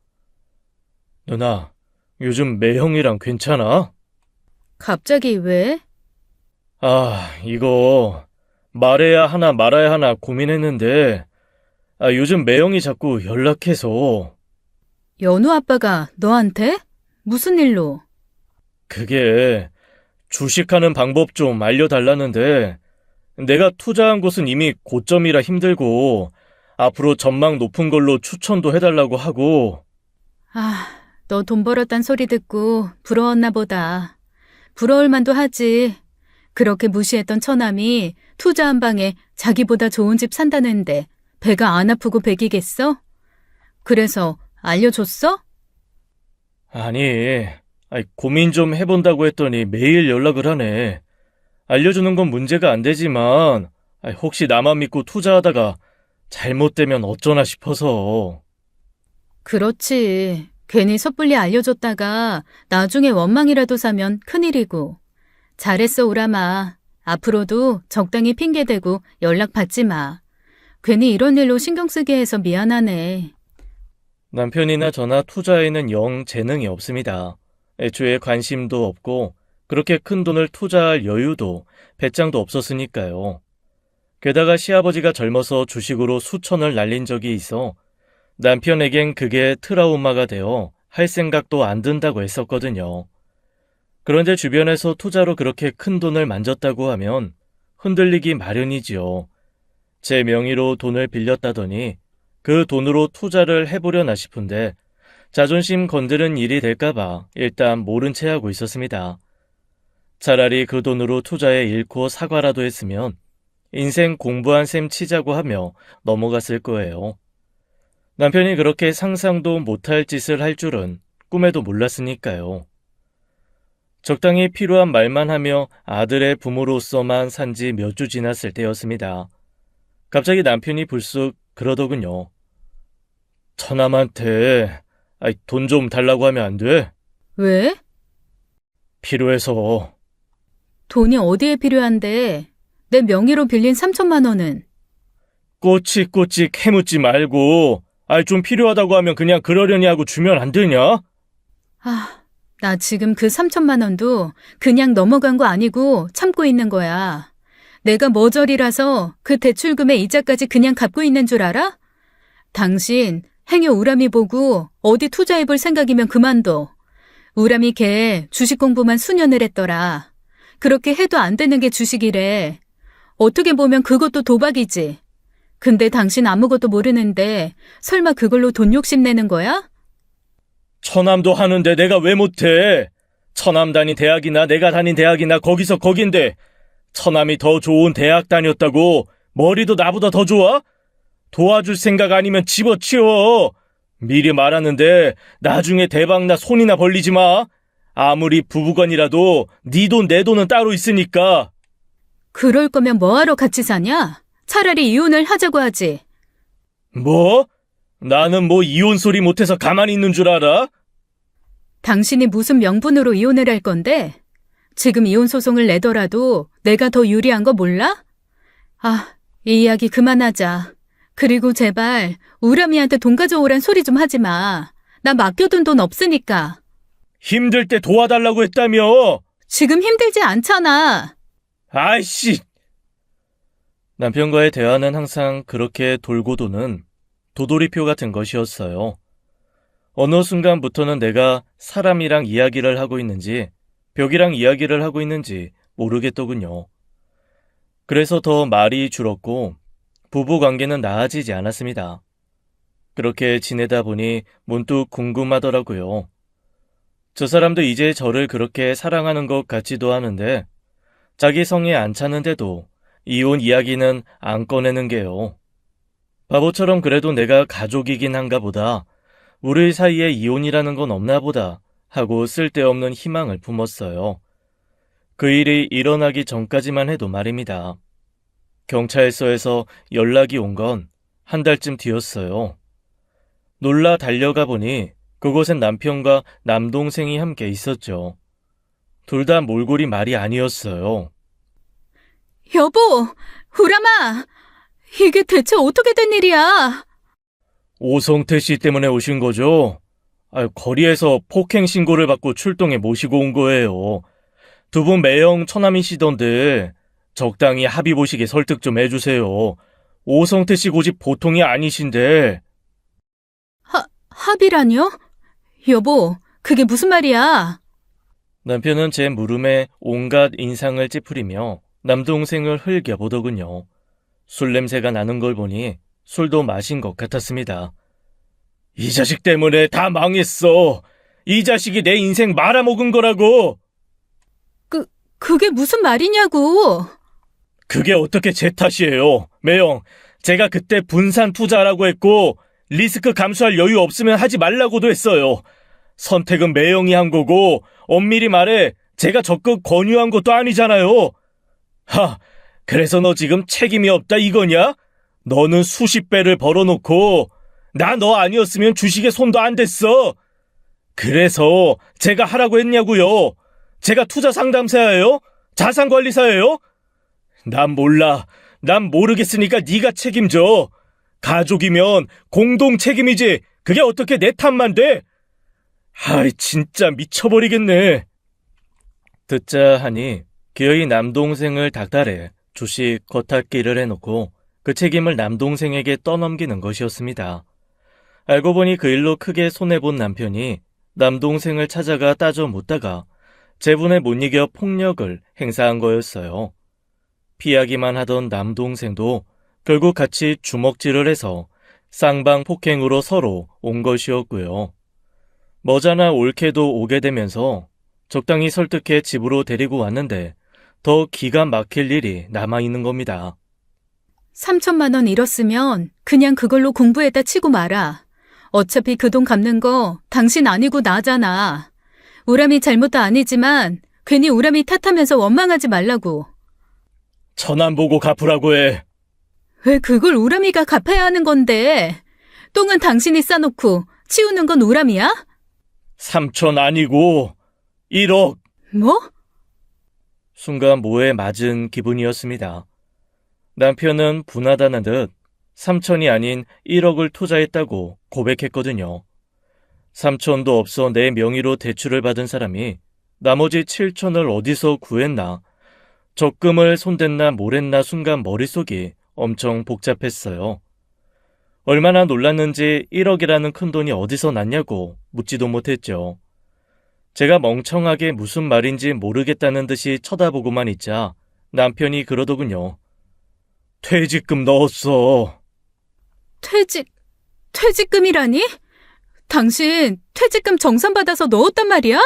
누나, 요즘 매형이랑 괜찮아? 갑자기 왜? 이거 말해야 하나 말아야 하나 고민했는데 요즘 매형이 자꾸 연락해서 연우 아빠가 너한테? 무슨 일로? 그게 주식하는 방법 좀 알려달라는데 내가 투자한 곳은 이미 고점이라 힘들고 앞으로 전망 높은 걸로 추천도 해달라고 하고 너 돈 벌었단 소리 듣고 부러웠나 보다. 부러울 만도 하지. 그렇게 무시했던 처남이 투자 한 방에 자기보다 좋은 집 산다는데 배가 안 아프고 배기겠어? 그래서 알려줬어? 아니, 고민 좀 해본다고 했더니 매일 연락을 하네. 알려주는 건 문제가 안 되지만 혹시 나만 믿고 투자하다가 잘못되면 어쩌나 싶어서. 그렇지. 괜히 섣불리 알려줬다가 나중에 원망이라도 사면 큰일이고. 잘했어, 오라마. 앞으로도 적당히 핑계대고 연락 받지 마. 괜히 이런 일로 신경 쓰게 해서 미안하네. 남편이나 저나 투자에는 영 재능이 없습니다. 애초에 관심도 없고 그렇게 큰 돈을 투자할 여유도 배짱도 없었으니까요. 게다가 시아버지가 젊어서 주식으로 수천을 날린 적이 있어 남편에겐 그게 트라우마가 되어 할 생각도 안 든다고 했었거든요. 그런데 주변에서 투자로 그렇게 큰 돈을 만졌다고 하면 흔들리기 마련이지요. 제 명의로 돈을 빌렸다더니 그 돈으로 투자를 해보려나 싶은데 자존심 건드는 일이 될까봐 일단 모른 채 하고 있었습니다. 차라리 그 돈으로 투자에 잃고 사과라도 했으면 인생 공부한 셈 치자고 하며 넘어갔을 거예요. 남편이 그렇게 상상도 못할 짓을 할 줄은 꿈에도 몰랐으니까요. 적당히 필요한 말만 하며 아들의 부모로서만 산 지 몇 주 지났을 때였습니다. 갑자기 남편이 불쑥 그러더군요. 처남한테 돈 좀 달라고 하면 안 돼? 왜? 필요해서. 돈이 어디에 필요한데? 내 명의로 빌린 3천만 원은? 꼬치꼬치 캐묻지 말고 좀 필요하다고 하면 그냥 그러려니 하고 주면 안 되냐? 나 지금 그 3천만 원도 그냥 넘어간 거 아니고 참고 있는 거야. 내가 머저리라서 그 대출금의 이자까지 그냥 갚고 있는 줄 알아? 당신 행여 우람이 보고 어디 투자해볼 생각이면 그만둬. 우람이 걔 주식 공부만 수년을 했더라. 그렇게 해도 안 되는 게 주식이래. 어떻게 보면 그것도 도박이지. 근데 당신 아무것도 모르는데 설마 그걸로 돈 욕심내는 거야? 처남도 하는데 내가 왜 못해? 처남 다닌 대학이나 내가 다닌 대학이나 거기서 거긴데 처남이 더 좋은 대학 다녔다고 머리도 나보다 더 좋아? 도와줄 생각 아니면 집어치워. 미리 말하는데 나중에 대박나 손이나 벌리지 마. 아무리 부부간이라도 네 돈 내 돈은 따로 있으니까. 그럴 거면 뭐하러 같이 사냐? 차라리 이혼을 하자고 하지. 뭐? 나는 뭐 이혼 소리 못해서 가만히 있는 줄 알아? 당신이 무슨 명분으로 이혼을 할 건데? 지금 이혼 소송을 내더라도 내가 더 유리한 거 몰라? 이 이야기 그만하자. 그리고 제발 우람이한테 돈 가져오란 소리 좀 하지 마. 나 맡겨둔 돈 없으니까. 힘들 때 도와달라고 했다며. 지금 힘들지 않잖아. 아이씨. 남편과의 대화는 항상 그렇게 돌고 도는 도돌이표 같은 것이었어요. 어느 순간부터는 내가 사람이랑 이야기를 하고 있는지 벽이랑 이야기를 하고 있는지 모르겠더군요. 그래서 더 말이 줄었고 부부관계는 나아지지 않았습니다. 그렇게 지내다 보니 문득 궁금하더라고요. 저 사람도 이제 저를 그렇게 사랑하는 것 같지도 하는데 자기 성에 안 차는데도 이혼 이야기는 안 꺼내는 게요. 바보처럼 그래도 내가 가족이긴 한가 보다, 우리 사이에 이혼이라는 건 없나 보다 하고 쓸데없는 희망을 품었어요. 그 일이 일어나기 전까지만 해도 말입니다. 경찰서에서 연락이 온 건 한 달쯤 뒤였어요. 놀라 달려가 보니 그곳엔 남편과 남동생이 함께 있었죠. 둘 다 몰골이 말이 아니었어요. 여보, 우람아, 이게 대체 어떻게 된 일이야? 오성태 씨 때문에 오신 거죠? 거리에서 폭행 신고를 받고 출동해 모시고 온 거예요. 두 분 매형 처남이시던데 적당히 합의 보시게 설득 좀 해주세요. 오성태 씨 고집 보통이 아니신데. 합의라뇨? 여보, 그게 무슨 말이야? 남편은 제 물음에 온갖 인상을 찌푸리며 남동생을 흘겨보더군요. 술 냄새가 나는 걸 보니 술도 마신 것 같았습니다. 이 자식 때문에 다 망했어. 이 자식이 내 인생 말아먹은 거라고. 그게 무슨 말이냐고. 그게 어떻게 제 탓이에요. 매형, 제가 그때 분산 투자라고 했고 리스크 감수할 여유 없으면 하지 말라고도 했어요. 선택은 매형이 한 거고 엄밀히 말해 제가 적극 권유한 것도 아니잖아요. 그래서 너 지금 책임이 없다 이거냐? 너는 수십 배를 벌어놓고 나 너 아니었으면 주식에 손도 안 댔어. 그래서 제가 하라고 했냐고요. 제가 투자 상담사예요? 자산관리사예요? 난 몰라. 난 모르겠으니까 네가 책임져. 가족이면 공동 책임이지. 그게 어떻게 내 탓만 돼? 진짜 미쳐버리겠네. 듣자 하니 기어이 남동생을 닥달해 주식 겉핥기를 해놓고 그 책임을 남동생에게 떠넘기는 것이었습니다. 알고 보니 그 일로 크게 손해본 남편이 남동생을 찾아가 따져 묻다가 재분에 못 이겨 폭력을 행사한 거였어요. 피하기만 하던 남동생도 결국 같이 주먹질을 해서 쌍방 폭행으로 서로 온 것이었고요. 머지않아 올케도 오게 되면서 적당히 설득해 집으로 데리고 왔는데 더 기가 막힐 일이 남아있는 겁니다. 3천만 원 잃었으면 그냥 그걸로 공부했다 치고 말아. 어차피 그 돈 갚는 거 당신 아니고 나잖아. 우람이 잘못도 아니지만 괜히 우람이 탓하면서 원망하지 말라고. 천안 보고 갚으라고 해. 왜 그걸 우람이가 갚아야 하는 건데? 똥은 당신이 싸놓고 치우는 건 우람이야? 3천 아니고 1억. 뭐? 순간 뭐에 맞은 기분이었습니다. 남편은 분하다는 듯 3천이 아닌 1억을 투자했다고 고백했거든요. 3천도 없어 내 명의로 대출을 받은 사람이 나머지 7천을 어디서 구했나, 적금을 손댔나 뭐랬나 순간 머릿속이 엄청 복잡했어요. 얼마나 놀랐는지 1억이라는 큰돈이 어디서 났냐고 묻지도 못했죠. 제가 멍청하게 무슨 말인지 모르겠다는 듯이 쳐다보고만 있자 남편이 그러더군요. 퇴직금 넣었어. 퇴직금이라니? 당신 퇴직금 정산받아서 넣었단 말이야?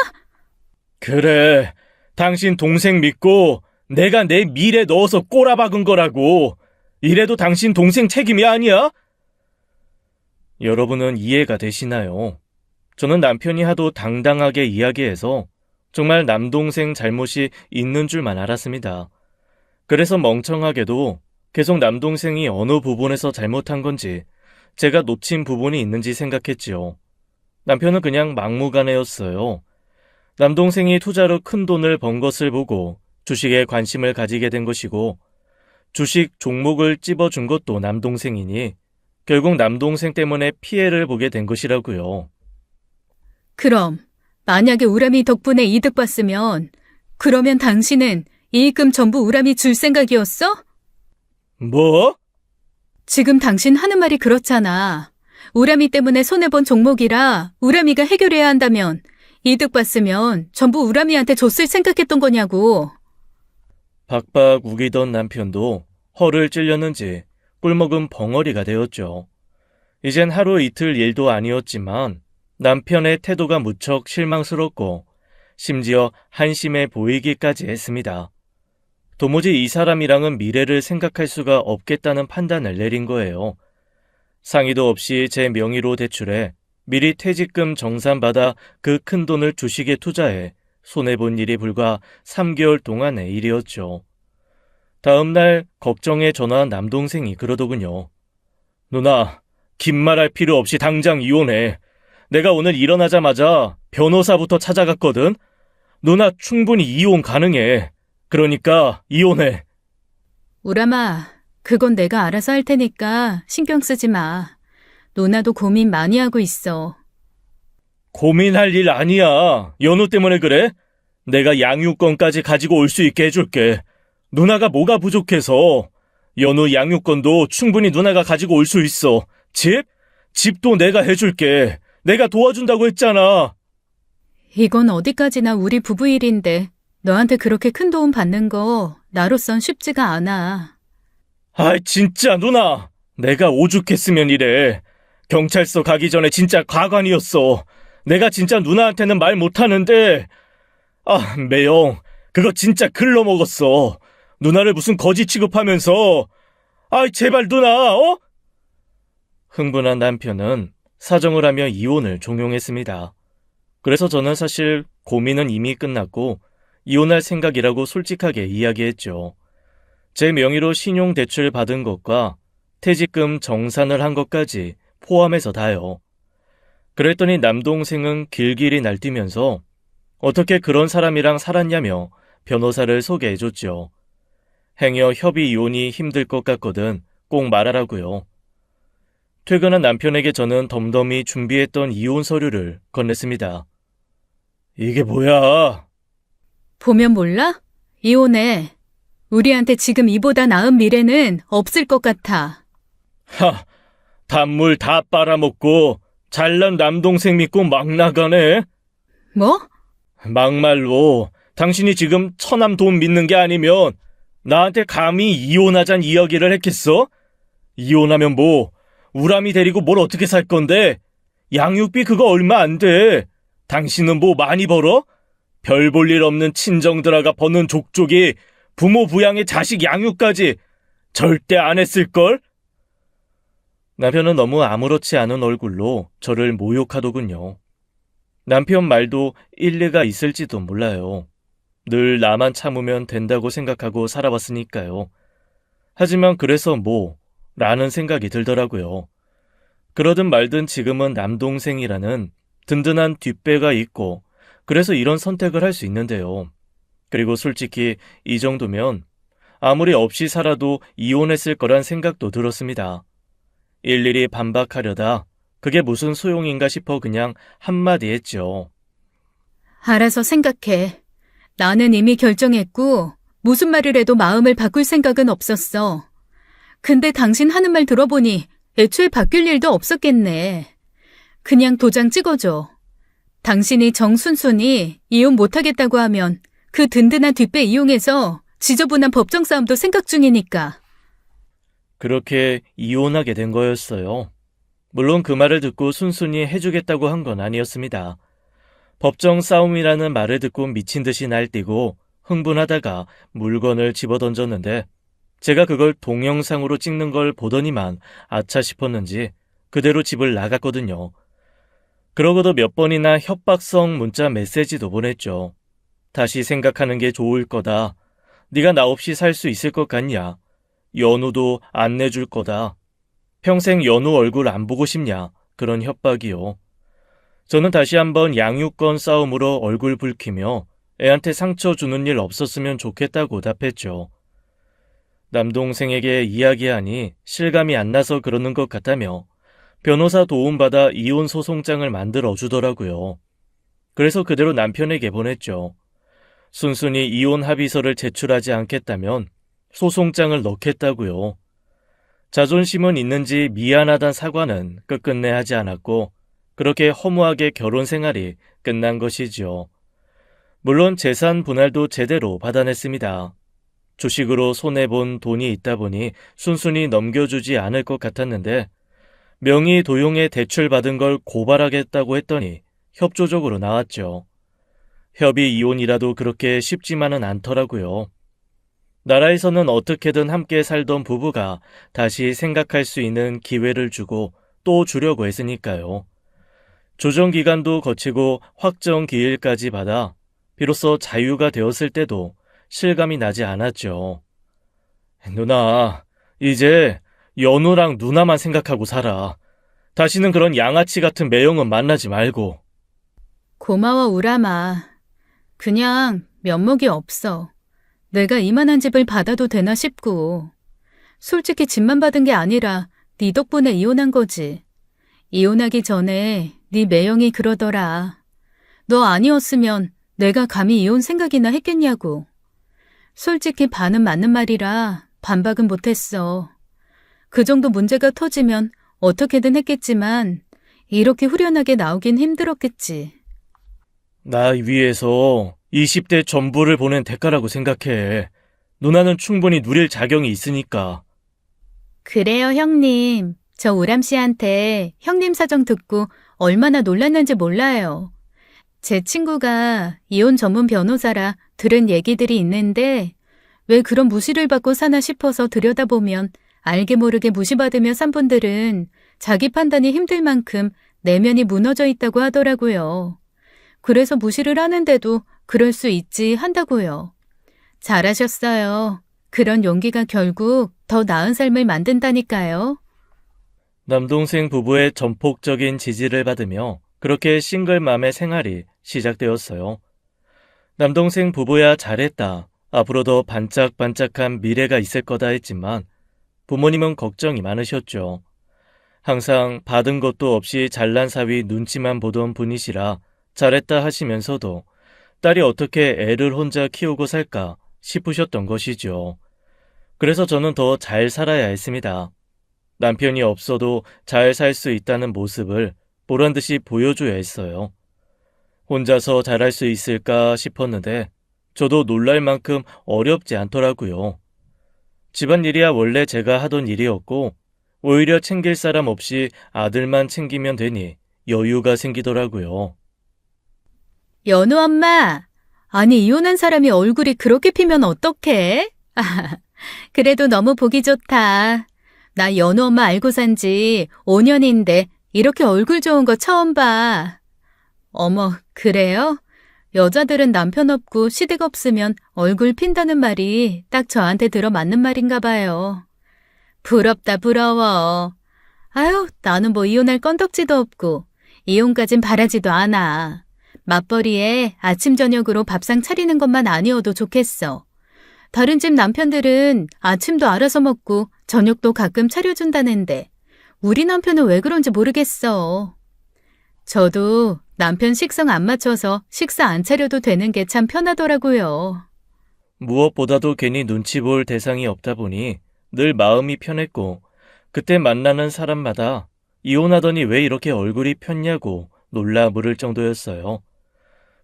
그래, 당신 동생 믿고 내가 내 미래 넣어서 꼬라박은 거라고. 이래도 당신 동생 책임이 아니야? 여러분은 이해가 되시나요? 저는 남편이 하도 당당하게 이야기해서 정말 남동생 잘못이 있는 줄만 알았습니다. 그래서 멍청하게도 계속 남동생이 어느 부분에서 잘못한 건지, 제가 놓친 부분이 있는지 생각했지요. 남편은 그냥 막무가내였어요. 남동생이 투자로 큰 돈을 번 것을 보고 주식에 관심을 가지게 된 것이고, 주식 종목을 찝어준 것도 남동생이니 결국 남동생 때문에 피해를 보게 된 것이라고요. 그럼 만약에 우람이 덕분에 이득 봤으면 그러면 당신은 이익금 전부 우람이 줄 생각이었어? 뭐? 지금 당신 하는 말이 그렇잖아. 우람이 때문에 손해본 종목이라 우람이가 해결해야 한다면 이득 봤으면 전부 우람이한테 줬을 생각했던 거냐고. 박박 우기던 남편도 허를 찔렸는지 꿀먹은 벙어리가 되었죠. 이젠 하루 이틀 일도 아니었지만 남편의 태도가 무척 실망스럽고 심지어 한심해 보이기까지 했습니다. 도무지 이 사람이랑은 미래를 생각할 수가 없겠다는 판단을 내린 거예요. 상의도 없이 제 명의로 대출해 미리 퇴직금 정산받아 그 큰 돈을 주식에 투자해 손해본 일이 불과 3개월 동안의 일이었죠. 다음 날 걱정에 전화한 남동생이 그러더군요. 누나, 긴 말할 필요 없이 당장 이혼해. 내가 오늘 일어나자마자 변호사부터 찾아갔거든. 누나 충분히 이혼 가능해. 그러니까 이혼해. 우람아, 그건 내가 알아서 할 테니까 신경 쓰지 마. 노나도 고민 많이 하고 있어. 고민할 일 아니야. 연우 때문에 그래? 내가 양육권까지 가지고 올 수 있게 해줄게. 누나가 뭐가 부족해서. 연우 양육권도 충분히 누나가 가지고 올 수 있어. 집도 내가 해줄게. 내가 도와준다고 했잖아. 이건 어디까지나 우리 부부 일인데 너한테 그렇게 큰 도움 받는 거 나로선 쉽지가 않아. 아이 진짜 누나. 내가 오죽했으면 이래. 경찰서 가기 전에 진짜 가관이었어. 내가 진짜 누나한테는 말 못하는데. 아, 매영. 그거 진짜 글러먹었어. 누나를 무슨 거지 취급하면서. 아이 제발 누나, 어? 흥분한 남편은 사정을 하며 이혼을 종용했습니다. 그래서 저는 사실 고민은 이미 끝났고 이혼할 생각이라고 솔직하게 이야기했죠. 제 명의로 신용대출 받은 것과 퇴직금 정산을 한 것까지 포함해서 다요. 그랬더니 남동생은 길길이 날뛰면서 어떻게 그런 사람이랑 살았냐며 변호사를 소개해줬죠. 행여 협의 이혼이 힘들 것 같거든 꼭 말하라고요. 퇴근한 남편에게 저는 덤덤히 준비했던 이혼 서류를 건넸습니다. 이게 뭐야? 보면 몰라? 이혼해. 우리한테 지금 이보다 나은 미래는 없을 것 같아. 하, 단물 다 빨아먹고 잘난 남동생 믿고 막 나가네. 뭐? 막말로 당신이 지금 처남 돈 믿는 게 아니면 나한테 감히 이혼하잔 이야기를 했겠어? 이혼하면 뭐 우람이 데리고 뭘 어떻게 살 건데? 양육비 그거 얼마 안 돼. 당신은 뭐 많이 벌어? 별 볼 일 없는 친정들아가 버는 족족이 부모 부양에 자식 양육까지 절대 안 했을걸? 남편은 너무 아무렇지 않은 얼굴로 저를 모욕하더군요. 남편 말도 일리가 있을지도 몰라요. 늘 나만 참으면 된다고 생각하고 살아왔으니까요. 하지만 그래서 뭐, 라는 생각이 들더라고요. 그러든 말든 지금은 남동생이라는 든든한 뒷배가 있고, 그래서 이런 선택을 할 수 있는데요. 그리고 솔직히 이 정도면 아무리 없이 살아도 이혼했을 거란 생각도 들었습니다. 일일이 반박하려다 그게 무슨 소용인가 싶어 그냥 한마디 했죠. 알아서 생각해. 나는 이미 결정했고 무슨 말을 해도 마음을 바꿀 생각은 없었어. 근데 당신 하는 말 들어보니 애초에 바뀔 일도 없었겠네. 그냥 도장 찍어줘. 당신이 정순순이 이혼 못하겠다고 하면 그 든든한 뒷배 이용해서 지저분한 법정 싸움도 생각 중이니까. 그렇게 이혼하게 된 거였어요. 물론 그 말을 듣고 순순히 해주겠다고 한 건 아니었습니다. 법정 싸움이라는 말을 듣고 미친 듯이 날뛰고 흥분하다가 물건을 집어던졌는데 제가 그걸 동영상으로 찍는 걸 보더니만 아차 싶었는지 그대로 집을 나갔거든요. 그러고도 몇 번이나 협박성 문자 메시지도 보냈죠. 다시 생각하는 게 좋을 거다. 네가 나 없이 살 수 있을 것 같냐? 연우도 안 내줄 거다. 평생 연우 얼굴 안 보고 싶냐? 그런 협박이요. 저는 다시 한번 양육권 싸움으로 얼굴 붉히며 애한테 상처 주는 일 없었으면 좋겠다고 답했죠. 남동생에게 이야기하니 실감이 안 나서 그러는 것 같다며 변호사 도움받아 이혼 소송장을 만들어 주더라고요. 그래서 그대로 남편에게 보냈죠. 순순히 이혼 합의서를 제출하지 않겠다면 소송장을 넣겠다고요. 자존심은 있는지 미안하단 사과는 끝끝내 하지 않았고 그렇게 허무하게 결혼 생활이 끝난 것이지요. 물론 재산 분할도 제대로 받아냈습니다. 주식으로 손해본 돈이 있다 보니 순순히 넘겨주지 않을 것 같았는데 명의 도용에 대출받은 걸 고발하겠다고 했더니 협조적으로 나왔죠. 협의 이혼이라도 그렇게 쉽지만은 않더라고요. 나라에서는 어떻게든 함께 살던 부부가 다시 생각할 수 있는 기회를 주고 또 주려고 했으니까요. 조정기간도 거치고 확정기일까지 받아 비로소 자유가 되었을 때도 실감이 나지 않았죠. 누나, 이제 연우랑 누나만 생각하고 살아. 다시는 그런 양아치 같은 매형은 만나지 말고. 고마워, 우람아. 그냥 면목이 없어. 내가 이만한 집을 받아도 되나 싶고. 솔직히 집만 받은 게 아니라 네 덕분에 이혼한 거지. 이혼하기 전에 네 매형이 그러더라. 너 아니었으면 내가 감히 이혼 생각이나 했겠냐고. 솔직히 반은 맞는 말이라 반박은 못했어. 그 정도 문제가 터지면 어떻게든 했겠지만 이렇게 후련하게 나오긴 힘들었겠지. 나 위해서 20대 전부를 보낸 대가라고 생각해. 누나는 충분히 누릴 자격이 있으니까. 그래요, 형님. 저 우람 씨한테 형님 사정 듣고 얼마나 놀랐는지 몰라요. 제 친구가 이혼 전문 변호사라 들은 얘기들이 있는데 왜 그런 무시를 받고 사나 싶어서 들여다보면 알게 모르게 무시받으며 산 분들은 자기 판단이 힘들 만큼 내면이 무너져 있다고 하더라고요. 그래서 무시를 하는데도 그럴 수 있지 한다고요. 잘하셨어요. 그런 용기가 결국 더 나은 삶을 만든다니까요. 남동생 부부의 전폭적인 지지를 받으며 그렇게 싱글맘의 생활이 시작되었어요. 남동생 부부야 잘했다. 앞으로 더 반짝반짝한 미래가 있을 거다 했지만 부모님은 걱정이 많으셨죠. 항상 받은 것도 없이 잘난 사위 눈치만 보던 분이시라 잘했다 하시면서도 딸이 어떻게 애를 혼자 키우고 살까 싶으셨던 것이죠. 그래서 저는 더 잘 살아야 했습니다. 남편이 없어도 잘 살 수 있다는 모습을 보란듯이 보여줘야 했어요. 혼자서 잘할 수 있을까 싶었는데 저도 놀랄 만큼 어렵지 않더라고요. 집안일이야 원래 제가 하던 일이었고 오히려 챙길 사람 없이 아들만 챙기면 되니 여유가 생기더라고요. 연우 엄마, 아니 이혼한 사람이 얼굴이 그렇게 피면 어떡해? 그래도 너무 보기 좋다. 나 연우 엄마 알고 산지 5년인데 이렇게 얼굴 좋은 거 처음 봐. 어머, 그래요? 여자들은 남편 없고 시댁 없으면 얼굴 핀다는 말이 딱 저한테 들어맞는 말인가 봐요. 부럽다, 부러워. 아유, 나는 뭐 이혼할 건덕지도 없고 이혼까진 바라지도 않아. 맞벌이에 아침 저녁으로 밥상 차리는 것만 아니어도 좋겠어. 다른 집 남편들은 아침도 알아서 먹고 저녁도 가끔 차려준다는데 우리 남편은 왜 그런지 모르겠어. 저도 남편 식성 안 맞춰서 식사 안 차려도 되는 게 참 편하더라고요. 무엇보다도 괜히 눈치 볼 대상이 없다 보니 늘 마음이 편했고, 그때 만나는 사람마다 이혼하더니 왜 이렇게 얼굴이 폈냐고 놀라 물을 정도였어요.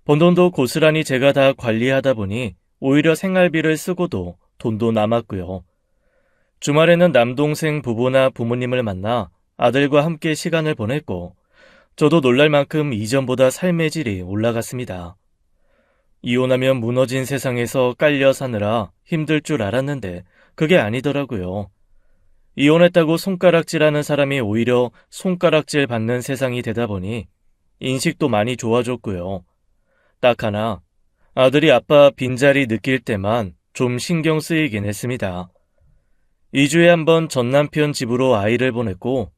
번 돈도 고스란히 제가 다 관리하다 보니 오히려 생활비를 쓰고도 돈도 남았고요. 주말에는 남동생 부부나 부모님을 만나 아들과 함께 시간을 보냈고, 저도 놀랄 만큼 이전보다 삶의 질이 올라갔습니다. 이혼하면 무너진 세상에서 깔려 사느라 힘들 줄 알았는데 그게 아니더라고요. 이혼했다고 손가락질하는 사람이 오히려 손가락질 받는 세상이 되다 보니 인식도 많이 좋아졌고요. 딱 하나, 아들이 아빠 빈자리 느낄 때만 좀 신경 쓰이긴 했습니다. 2주에 한 번 전 남편 집으로 아이를 보냈고,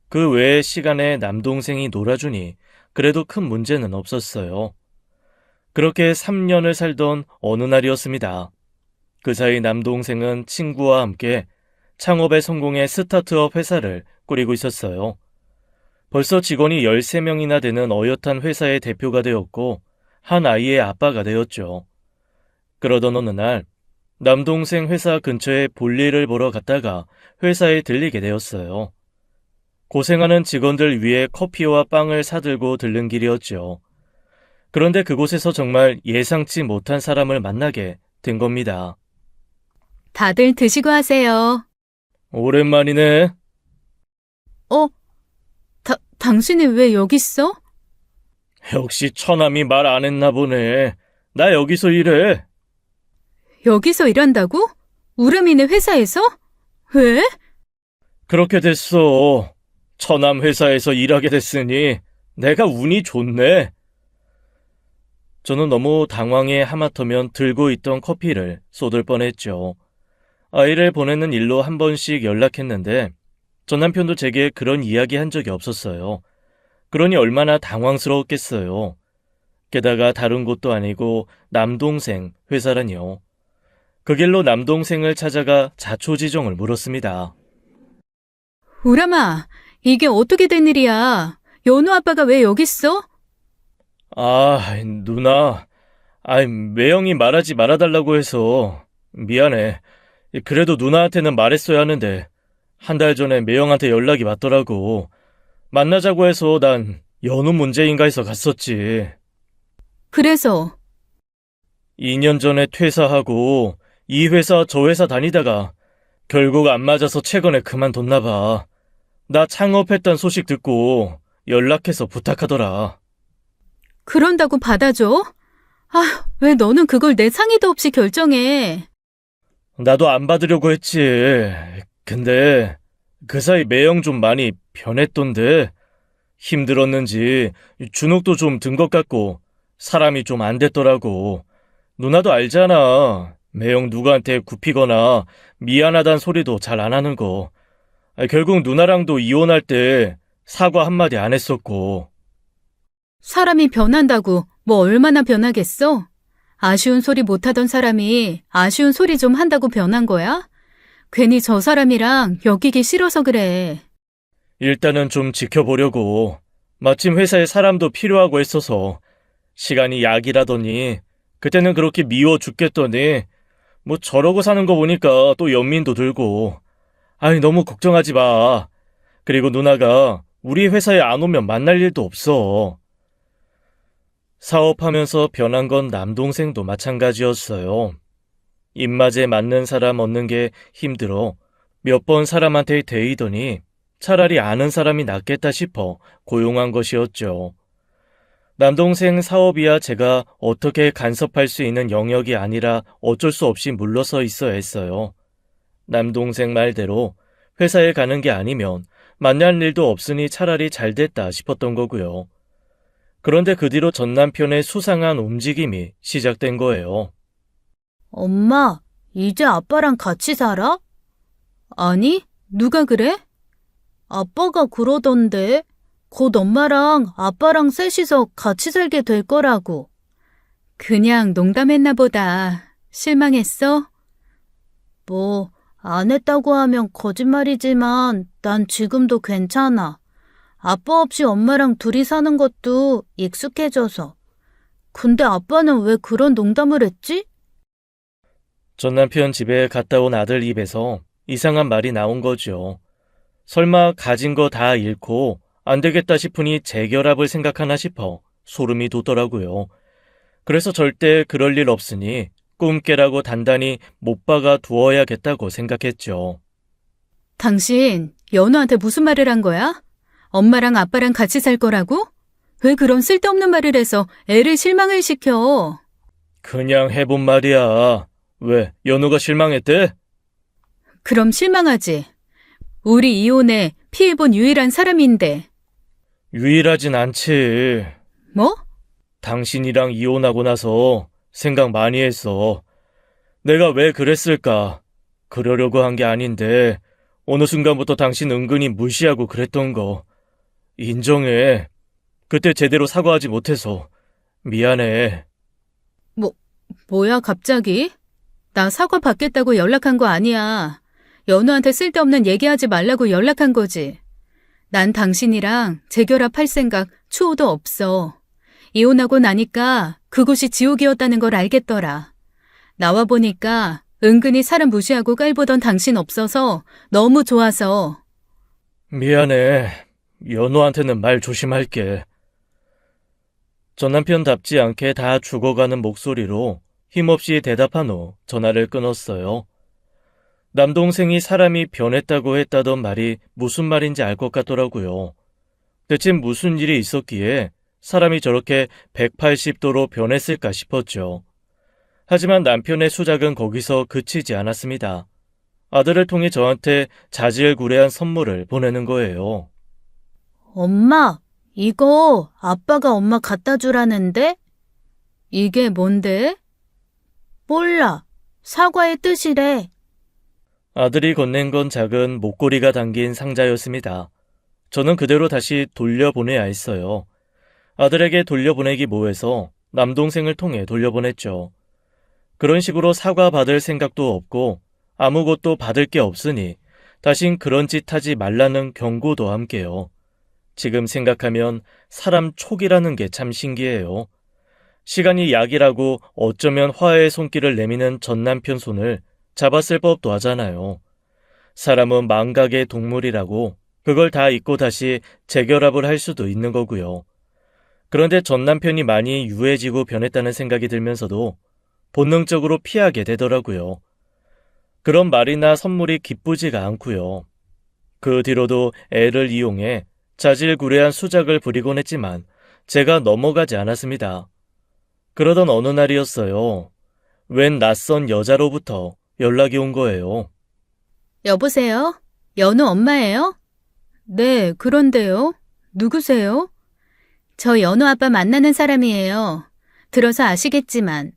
그 외의 시간에 남동생이 놀아주니 그래도 큰 문제는 없었어요. 그렇게 3년을 살던 어느 날이었습니다. 그 사이 남동생은 친구와 함께 창업에 성공해 스타트업 회사를 꾸리고 있었어요. 벌써 직원이 13명이나 되는 어엿한 회사의 대표가 되었고 한 아이의 아빠가 되었죠. 그러던 어느 날 남동생 회사 근처에 볼일을 보러 갔다가 회사에 들리게 되었어요. 고생하는 직원들 위해 커피와 빵을 사들고 들른 길이었죠. 그런데 그곳에서 정말 예상치 못한 사람을 만나게 된 겁니다. 다들 드시고 하세요. 오랜만이네. 당신이 왜 여기 있어? 역시 처남이 말 안 했나 보네. 나 여기서 일해. 여기서 일한다고? 우람이네 회사에서? 왜? 그렇게 됐어. 처남 회사에서 일하게 됐으니 내가 운이 좋네. 저는 너무 당황해 하마터면 들고 있던 커피를 쏟을 뻔했죠. 아이를 보내는 일로 한 번씩 연락했는데 전 남편도 제게 그런 이야기 한 적이 없었어요. 그러니 얼마나 당황스러웠겠어요. 게다가 다른 곳도 아니고 남동생 회사라니요. 그 길로 남동생을 찾아가 자초지종을 물었습니다. 우람아, 이게 어떻게 된 일이야? 연우 아빠가 왜 여기 있어? 아, 누나. 매영이 말하지 말아달라고 해서 미안해. 그래도 누나한테는 말했어야 하는데 한 달 전에 매영한테 연락이 왔더라고. 만나자고 해서 난 연우 문제인가 해서 갔었지. 그래서 2년 전에 퇴사하고 이 회사 저 회사 다니다가 결국 안 맞아서 최근에 그만뒀나 봐. 나 창업했단 소식 듣고 연락해서 부탁하더라. 그런다고 받아줘? 아, 왜 너는 그걸 내 상의도 없이 결정해? 나도 안 받으려고 했지. 근데 그 사이 매영 좀 많이 변했던데. 힘들었는지 주눅도 좀 든 것 같고 사람이 좀 안 됐더라고. 누나도 알잖아. 매영 누구한테 굽히거나 미안하단 소리도 잘 안 하는 거. 결국 누나랑도 이혼할 때 사과 한마디 안 했었고. 사람이 변한다고 뭐 얼마나 변하겠어? 아쉬운 소리 못하던 사람이 아쉬운 소리 좀 한다고 변한 거야? 괜히 저 사람이랑 엮이기 싫어서 그래. 일단은 좀 지켜보려고. 마침 회사에 사람도 필요하고 했어서 시간이 약이라더니 그때는 그렇게 미워 죽겠더니 뭐 저러고 사는 거 보니까 또 연민도 들고. 너무 걱정하지 마. 그리고 누나가 우리 회사에 안 오면 만날 일도 없어. 사업하면서 변한 건 남동생도 마찬가지였어요. 입맛에 맞는 사람 얻는 게 힘들어 몇 번 사람한테 데이더니 차라리 아는 사람이 낫겠다 싶어 고용한 것이었죠. 남동생 사업이야 제가 어떻게 간섭할 수 있는 영역이 아니라 어쩔 수 없이 물러서 있어야 했어요. 남동생 말대로 회사에 가는 게 아니면 만날 일도 없으니 차라리 잘 됐다 싶었던 거고요. 그런데 그 뒤로 전 남편의 수상한 움직임이 시작된 거예요. 엄마, 이제 아빠랑 같이 살아? 아니, 누가 그래? 아빠가 그러던데. 곧 엄마랑 아빠랑 셋이서 같이 살게 될 거라고. 그냥 농담했나 보다. 실망했어? 뭐, 안 했다고 하면 거짓말이지만 난 지금도 괜찮아. 아빠 없이 엄마랑 둘이 사는 것도 익숙해져서. 근데 아빠는 왜 그런 농담을 했지? 전 남편 집에 갔다 온 아들 입에서 이상한 말이 나온 거죠. 설마 가진 거 다 잃고 안 되겠다 싶으니 재결합을 생각하나 싶어 소름이 돋더라고요. 그래서 절대 그럴 일 없으니 꿈 깨라고 단단히 못 박아 두어야겠다고 생각했죠. 당신, 연우한테 무슨 말을 한 거야? 엄마랑 아빠랑 같이 살 거라고? 왜 그런 쓸데없는 말을 해서 애를 실망을 시켜? 그냥 해본 말이야. 왜, 연우가 실망했대? 그럼 실망하지. 우리 이혼에 피해본 유일한 사람인데. 유일하진 않지. 뭐? 당신이랑 이혼하고 나서 생각 많이 했어. 내가 왜 그랬을까? 그러려고 한 게 아닌데 어느 순간부터 당신 은근히 무시하고 그랬던 거. 인정해. 그때 제대로 사과하지 못해서 미안해. 뭐야 갑자기? 나 사과 받겠다고 연락한 거 아니야. 연우한테 쓸데없는 얘기하지 말라고 연락한 거지. 난 당신이랑 재결합할 생각 추호도 없어. 이혼하고 나니까 그곳이 지옥이었다는 걸 알겠더라. 나와 보니까 은근히 사람 무시하고 깔보던 당신 없어서 너무 좋아서. 미안해. 연우한테는 말 조심할게. 전 남편답지 않게 다 죽어가는 목소리로 힘없이 대답한 후 전화를 끊었어요. 남동생이 사람이 변했다고 했다던 말이 무슨 말인지 알 것 같더라고요. 대체 무슨 일이 있었기에 사람이 저렇게 180도로 변했을까 싶었죠. 하지만 남편의 수작은 거기서 그치지 않았습니다. 아들을 통해 저한테 자질구레한 선물을 보내는 거예요. 엄마, 이거 아빠가 엄마 갖다 주라는데? 이게 뭔데? 몰라. 사과의 뜻이래. 아들이 건넨 건 작은 목걸이가 담긴 상자였습니다. 저는 그대로 다시 돌려보내야 했어요. 아들에게 돌려보내기 뭐해서 남동생을 통해 돌려보냈죠. 그런 식으로 사과 받을 생각도 없고 아무것도 받을 게 없으니 다신 그런 짓 하지 말라는 경고도 함께요. 지금 생각하면 사람 촉이라는 게 참 신기해요. 시간이 약이라고 어쩌면 화해의 손길을 내미는 전 남편 손을 잡았을 법도 하잖아요. 사람은 망각의 동물이라고 그걸 다 잊고 다시 재결합을 할 수도 있는 거고요. 그런데 전 남편이 많이 유해지고 변했다는 생각이 들면서도 본능적으로 피하게 되더라고요. 그런 말이나 선물이 기쁘지가 않고요. 그 뒤로도 애를 이용해 자질구레한 수작을 부리곤 했지만 제가 넘어가지 않았습니다. 그러던 어느 날이었어요. 웬 낯선 여자로부터 연락이 온 거예요. 여보세요? 연우 엄마예요? 네, 그런데요. 누구세요? 저 연우 아빠 만나는 사람이에요. 들어서 아시겠지만.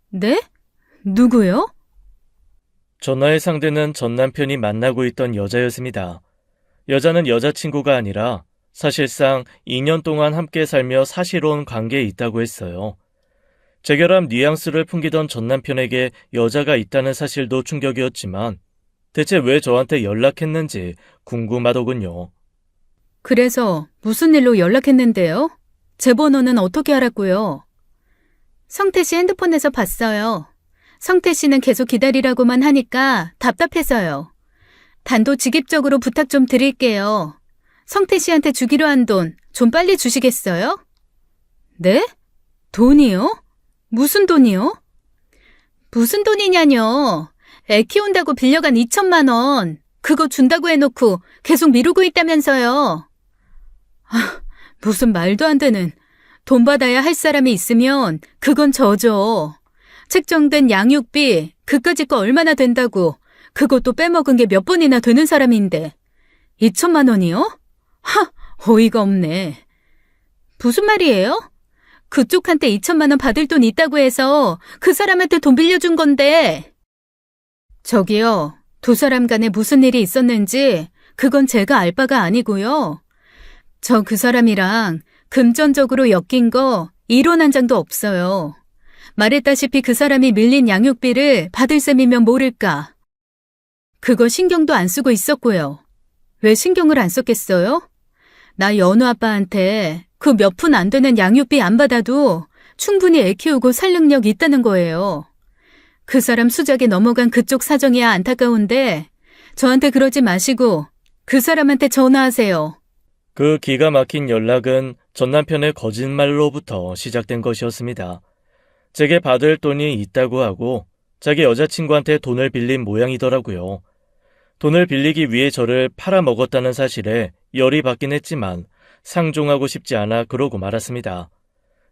네? 누구요? 전화의 상대는 전 남편이 만나고 있던 여자였습니다. 여자는 여자친구가 아니라 사실상 2년 동안 함께 살며 사실혼 관계에 있다고 했어요. 재결합 뉘앙스를 풍기던 전 남편에게 여자가 있다는 사실도 충격이었지만 대체 왜 저한테 연락했는지 궁금하더군요. 그래서 무슨 일로 연락했는데요? 제 번호는 어떻게 알았고요? 성태 씨 핸드폰에서 봤어요. 성태 씨는 계속 기다리라고만 하니까 답답해서요. 단도직입적으로 부탁 좀 드릴게요. 성태 씨한테 주기로 한 돈 좀 빨리 주시겠어요? 네? 돈이요? 무슨 돈이요? 무슨 돈이냐뇨. 애 키운다고 빌려간 2천만 원. 그거 준다고 해놓고 계속 미루고 있다면서요. 무슨 말도 안 되는. 돈 받아야 할 사람이 있으면 그건 저죠. 책정된 양육비 그까짓 거 얼마나 된다고. 그것도 빼먹은 게 몇 번이나 되는 사람인데. 2천만 원이요? 하, 어이가 없네. 무슨 말이에요? 그쪽한테 2천만 원 받을 돈 있다고 해서 그 사람한테 돈 빌려준 건데. 저기요, 두 사람 간에 무슨 일이 있었는지 그건 제가 알 바가 아니고요. 저 그 사람이랑 금전적으로 엮인 거 이론 한 장도 없어요. 말했다시피 그 사람이 밀린 양육비를 받을 셈이면 모를까. 그거 신경도 안 쓰고 있었고요. 왜 신경을 안 썼겠어요? 나 연우 아빠한테 그 몇 푼 안 되는 양육비 안 받아도 충분히 애 키우고 살 능력 있다는 거예요. 그 사람 수작에 넘어간 그쪽 사정이야 안타까운데 저한테 그러지 마시고 그 사람한테 전화하세요. 그 기가 막힌 연락은 전 남편의 거짓말로부터 시작된 것이었습니다. 제게 받을 돈이 있다고 하고 자기 여자친구한테 돈을 빌린 모양이더라고요. 돈을 빌리기 위해 저를 팔아먹었다는 사실에 열이 받긴 했지만 상종하고 싶지 않아 그러고 말았습니다.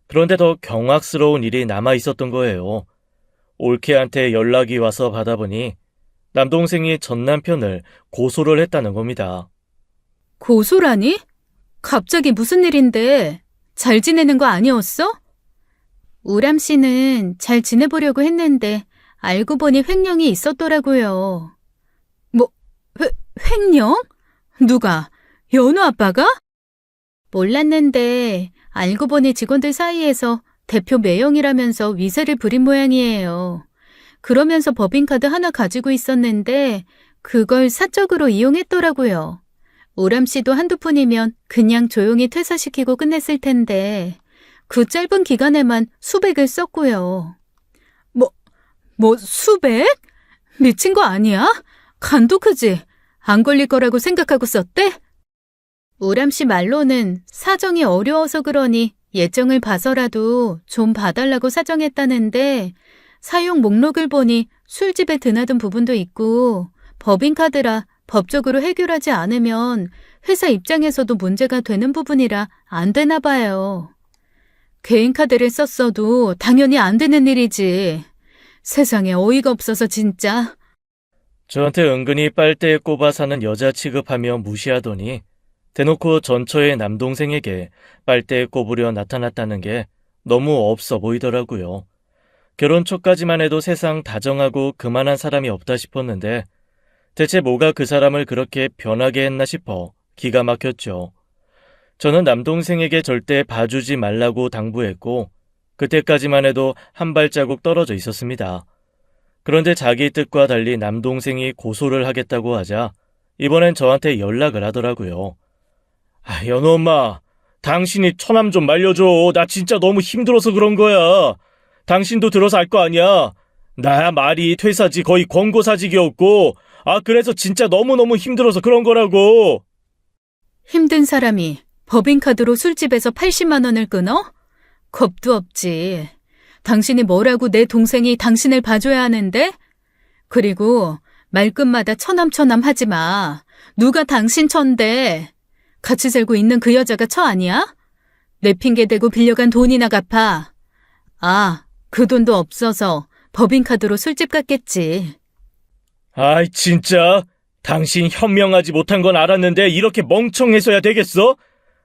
그런데 더 경악스러운 일이 남아 있었던 거예요. 올케한테 연락이 와서 받아보니 남동생이 전 남편을 고소를 했다는 겁니다. 고소라니? 갑자기 무슨 일인데? 잘 지내는 거 아니었어? 우람 씨는 잘 지내보려고 했는데 알고 보니 횡령이 있었더라고요. 뭐, 횡령? 누가? 연우 아빠가? 몰랐는데 알고 보니 직원들 사이에서 대표 매형이라면서 위세를 부린 모양이에요. 그러면서 법인카드 하나 가지고 있었는데 그걸 사적으로 이용했더라고요. 오람 씨도 한두 푼이면 그냥 조용히 퇴사시키고 끝냈을 텐데 그 짧은 기간에만 수백을 썼고요. 뭐 수백? 미친 거 아니야? 간도 크지? 안 걸릴 거라고 생각하고 썼대? 오람 씨 말로는 사정이 어려워서 그러니 예정을 봐서라도 좀 봐달라고 사정했다는데 사용 목록을 보니 술집에 드나든 부분도 있고 법인카드라 법적으로 해결하지 않으면 회사 입장에서도 문제가 되는 부분이라 안 되나 봐요. 개인카드를 썼어도 당연히 안 되는 일이지. 세상에 어이가 없어서 진짜. 저한테 은근히 빨대에 꼽아 사는 여자 취급하며 무시하더니 대놓고 전처의 남동생에게 빨대에 꼽으려 나타났다는 게 너무 없어 보이더라고요. 결혼 초까지만 해도 세상 다정하고 그만한 사람이 없다 싶었는데 대체 뭐가 그 사람을 그렇게 변하게 했나 싶어 기가 막혔죠. 저는 남동생에게 절대 봐주지 말라고 당부했고 그때까지만 해도 한 발자국 떨어져 있었습니다. 그런데 자기 뜻과 달리 남동생이 고소를 하겠다고 하자 이번엔 저한테 연락을 하더라고요. 연우 엄마, 당신이 처남 좀 말려줘. 나 진짜 너무 힘들어서 그런 거야. 당신도 들어서 알 거 아니야. 나야 말이 퇴사지 거의 권고사직이었고 그래서 진짜 너무너무 힘들어서 그런 거라고. 힘든 사람이 법인카드로 술집에서 80만 원을 끊어? 겁도 없지. 당신이 뭐라고 내 동생이 당신을 봐줘야 하는데? 그리고 말끝마다 처남 하지 마. 누가 당신 처인데? 같이 살고 있는 그 여자가 처 아니야? 내 핑계 대고 빌려간 돈이나 갚아. 그 돈도 없어서 법인카드로 술집 갔겠지. 아이 진짜 당신 현명하지 못한 건 알았는데 이렇게 멍청해서야 되겠어?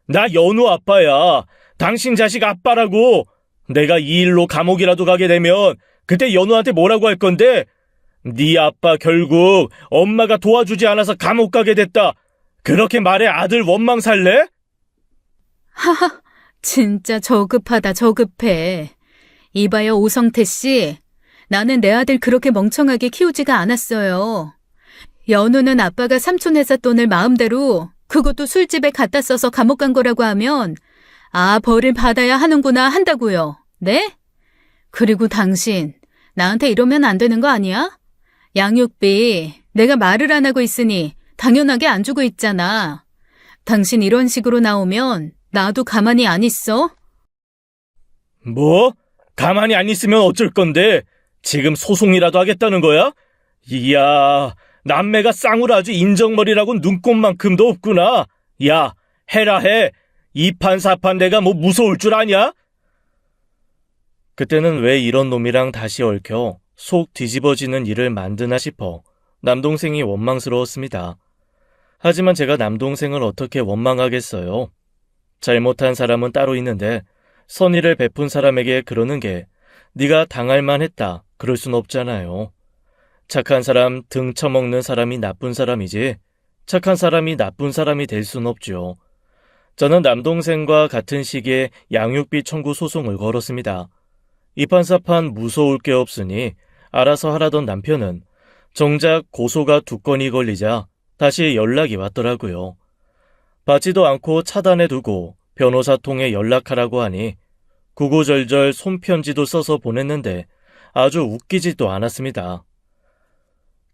나 연우 아빠야. 당신 자식 아빠라고. 내가 이 일로 감옥이라도 가게 되면 그때 연우한테 뭐라고 할 건데? 네 아빠 결국 엄마가 도와주지 않아서 감옥 가게 됐다. 그렇게 말해 아들 원망 살래? 하하, 진짜 저급하다 저급해. 이봐요 오성태 씨. 나는 내 아들 그렇게 멍청하게 키우지가 않았어요. 연우는 아빠가 삼촌 회사 돈을 마음대로 그것도 술집에 갖다 써서 감옥 간 거라고 하면 벌을 받아야 하는구나 한다고요. 네? 그리고 당신 나한테 이러면 안 되는 거 아니야? 양육비 내가 말을 안 하고 있으니 당연하게 안 주고 있잖아. 당신 이런 식으로 나오면 나도 가만히 안 있어. 뭐? 가만히 안 있으면 어쩔 건데? 지금 소송이라도 하겠다는 거야? 이야, 남매가 쌍으로 아주 인정머리라고 눈꼽만큼도 없구나. 야, 해라 해. 이판사판 내가 뭐 무서울 줄 아냐? 그때는 왜 이런 놈이랑 다시 얽혀 속 뒤집어지는 일을 만드나 싶어 남동생이 원망스러웠습니다. 하지만 제가 남동생을 어떻게 원망하겠어요? 잘못한 사람은 따로 있는데 선의를 베푼 사람에게 그러는 게 네가 당할 만했다 그럴 순 없잖아요. 착한 사람 등 쳐먹는 사람이 나쁜 사람이지 착한 사람이 나쁜 사람이 될 순 없죠. 저는 남동생과 같은 시기에 양육비 청구 소송을 걸었습니다. 이판사판 무서울 게 없으니 알아서 하라던 남편은 정작 고소가 2건이 걸리자 다시 연락이 왔더라고요. 받지도 않고 차단해두고 변호사 통해 연락하라고 하니 구구절절 손편지도 써서 보냈는데 아주 웃기지도 않았습니다.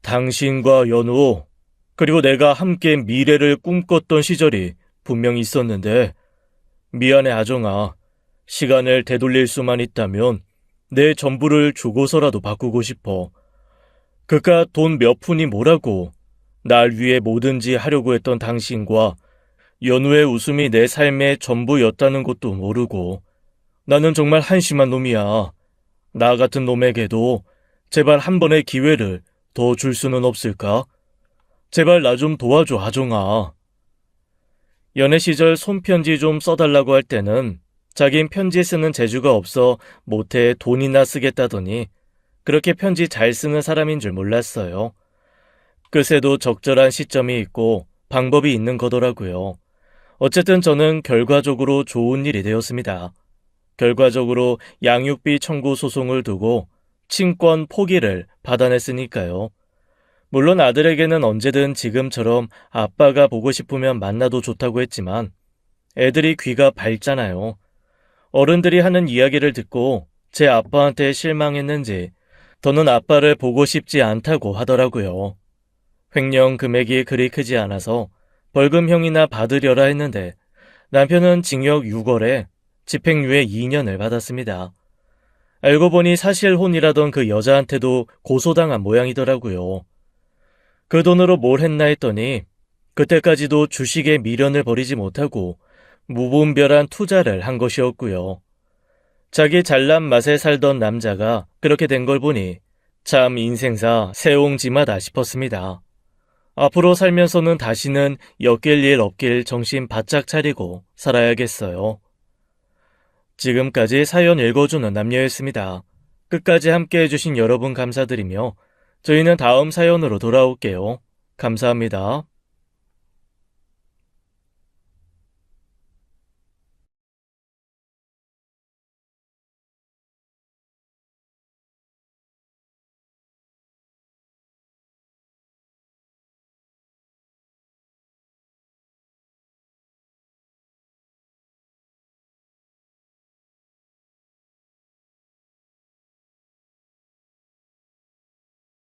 당신과 연우, 그리고 내가 함께 미래를 꿈꿨던 시절이 분명히 있었는데 미안해 아정아. 시간을 되돌릴 수만 있다면 내 전부를 주고서라도 바꾸고 싶어. 그깟 돈 몇 푼이 뭐라고 날 위해 뭐든지 하려고 했던 당신과 연우의 웃음이 내 삶의 전부였다는 것도 모르고 나는 정말 한심한 놈이야. 나 같은 놈에게도 제발 한 번의 기회를 더 줄 수는 없을까? 제발 나 좀 도와줘 아정아. 연애 시절 손편지 좀 써달라고 할 때는 자긴 편지 쓰는 재주가 없어 못해 돈이나 쓰겠다더니 그렇게 편지 잘 쓰는 사람인 줄 몰랐어요. 끝에도 적절한 시점이 있고 방법이 있는 거더라고요. 어쨌든 저는 결과적으로 좋은 일이 되었습니다. 결과적으로 양육비 청구 소송을 두고 친권 포기를 받아냈으니까요. 물론 아들에게는 언제든 지금처럼 아빠가 보고 싶으면 만나도 좋다고 했지만 애들이 귀가 밝잖아요. 어른들이 하는 이야기를 듣고 제 아빠한테 실망했는지 더는 아빠를 보고 싶지 않다고 하더라고요. 횡령 금액이 그리 크지 않아서 벌금형이나 받으려라 했는데 남편은 징역 6월에 집행유예 2년을 받았습니다. 알고 보니 사실 혼이라던 그 여자한테도 고소당한 모양이더라고요. 그 돈으로 뭘 했나 했더니 그때까지도 주식에 미련을 버리지 못하고 무분별한 투자를 한 것이었고요. 자기 잘난 맛에 살던 남자가 그렇게 된 걸 보니 참 인생사 새옹지마다 싶었습니다. 앞으로 살면서는 다시는 엮일 일 없길 정신 바짝 차리고 살아야겠어요. 지금까지 사연 읽어주는 남녀였습니다. 끝까지 함께 해주신 여러분 감사드리며 저희는 다음 사연으로 돌아올게요. 감사합니다.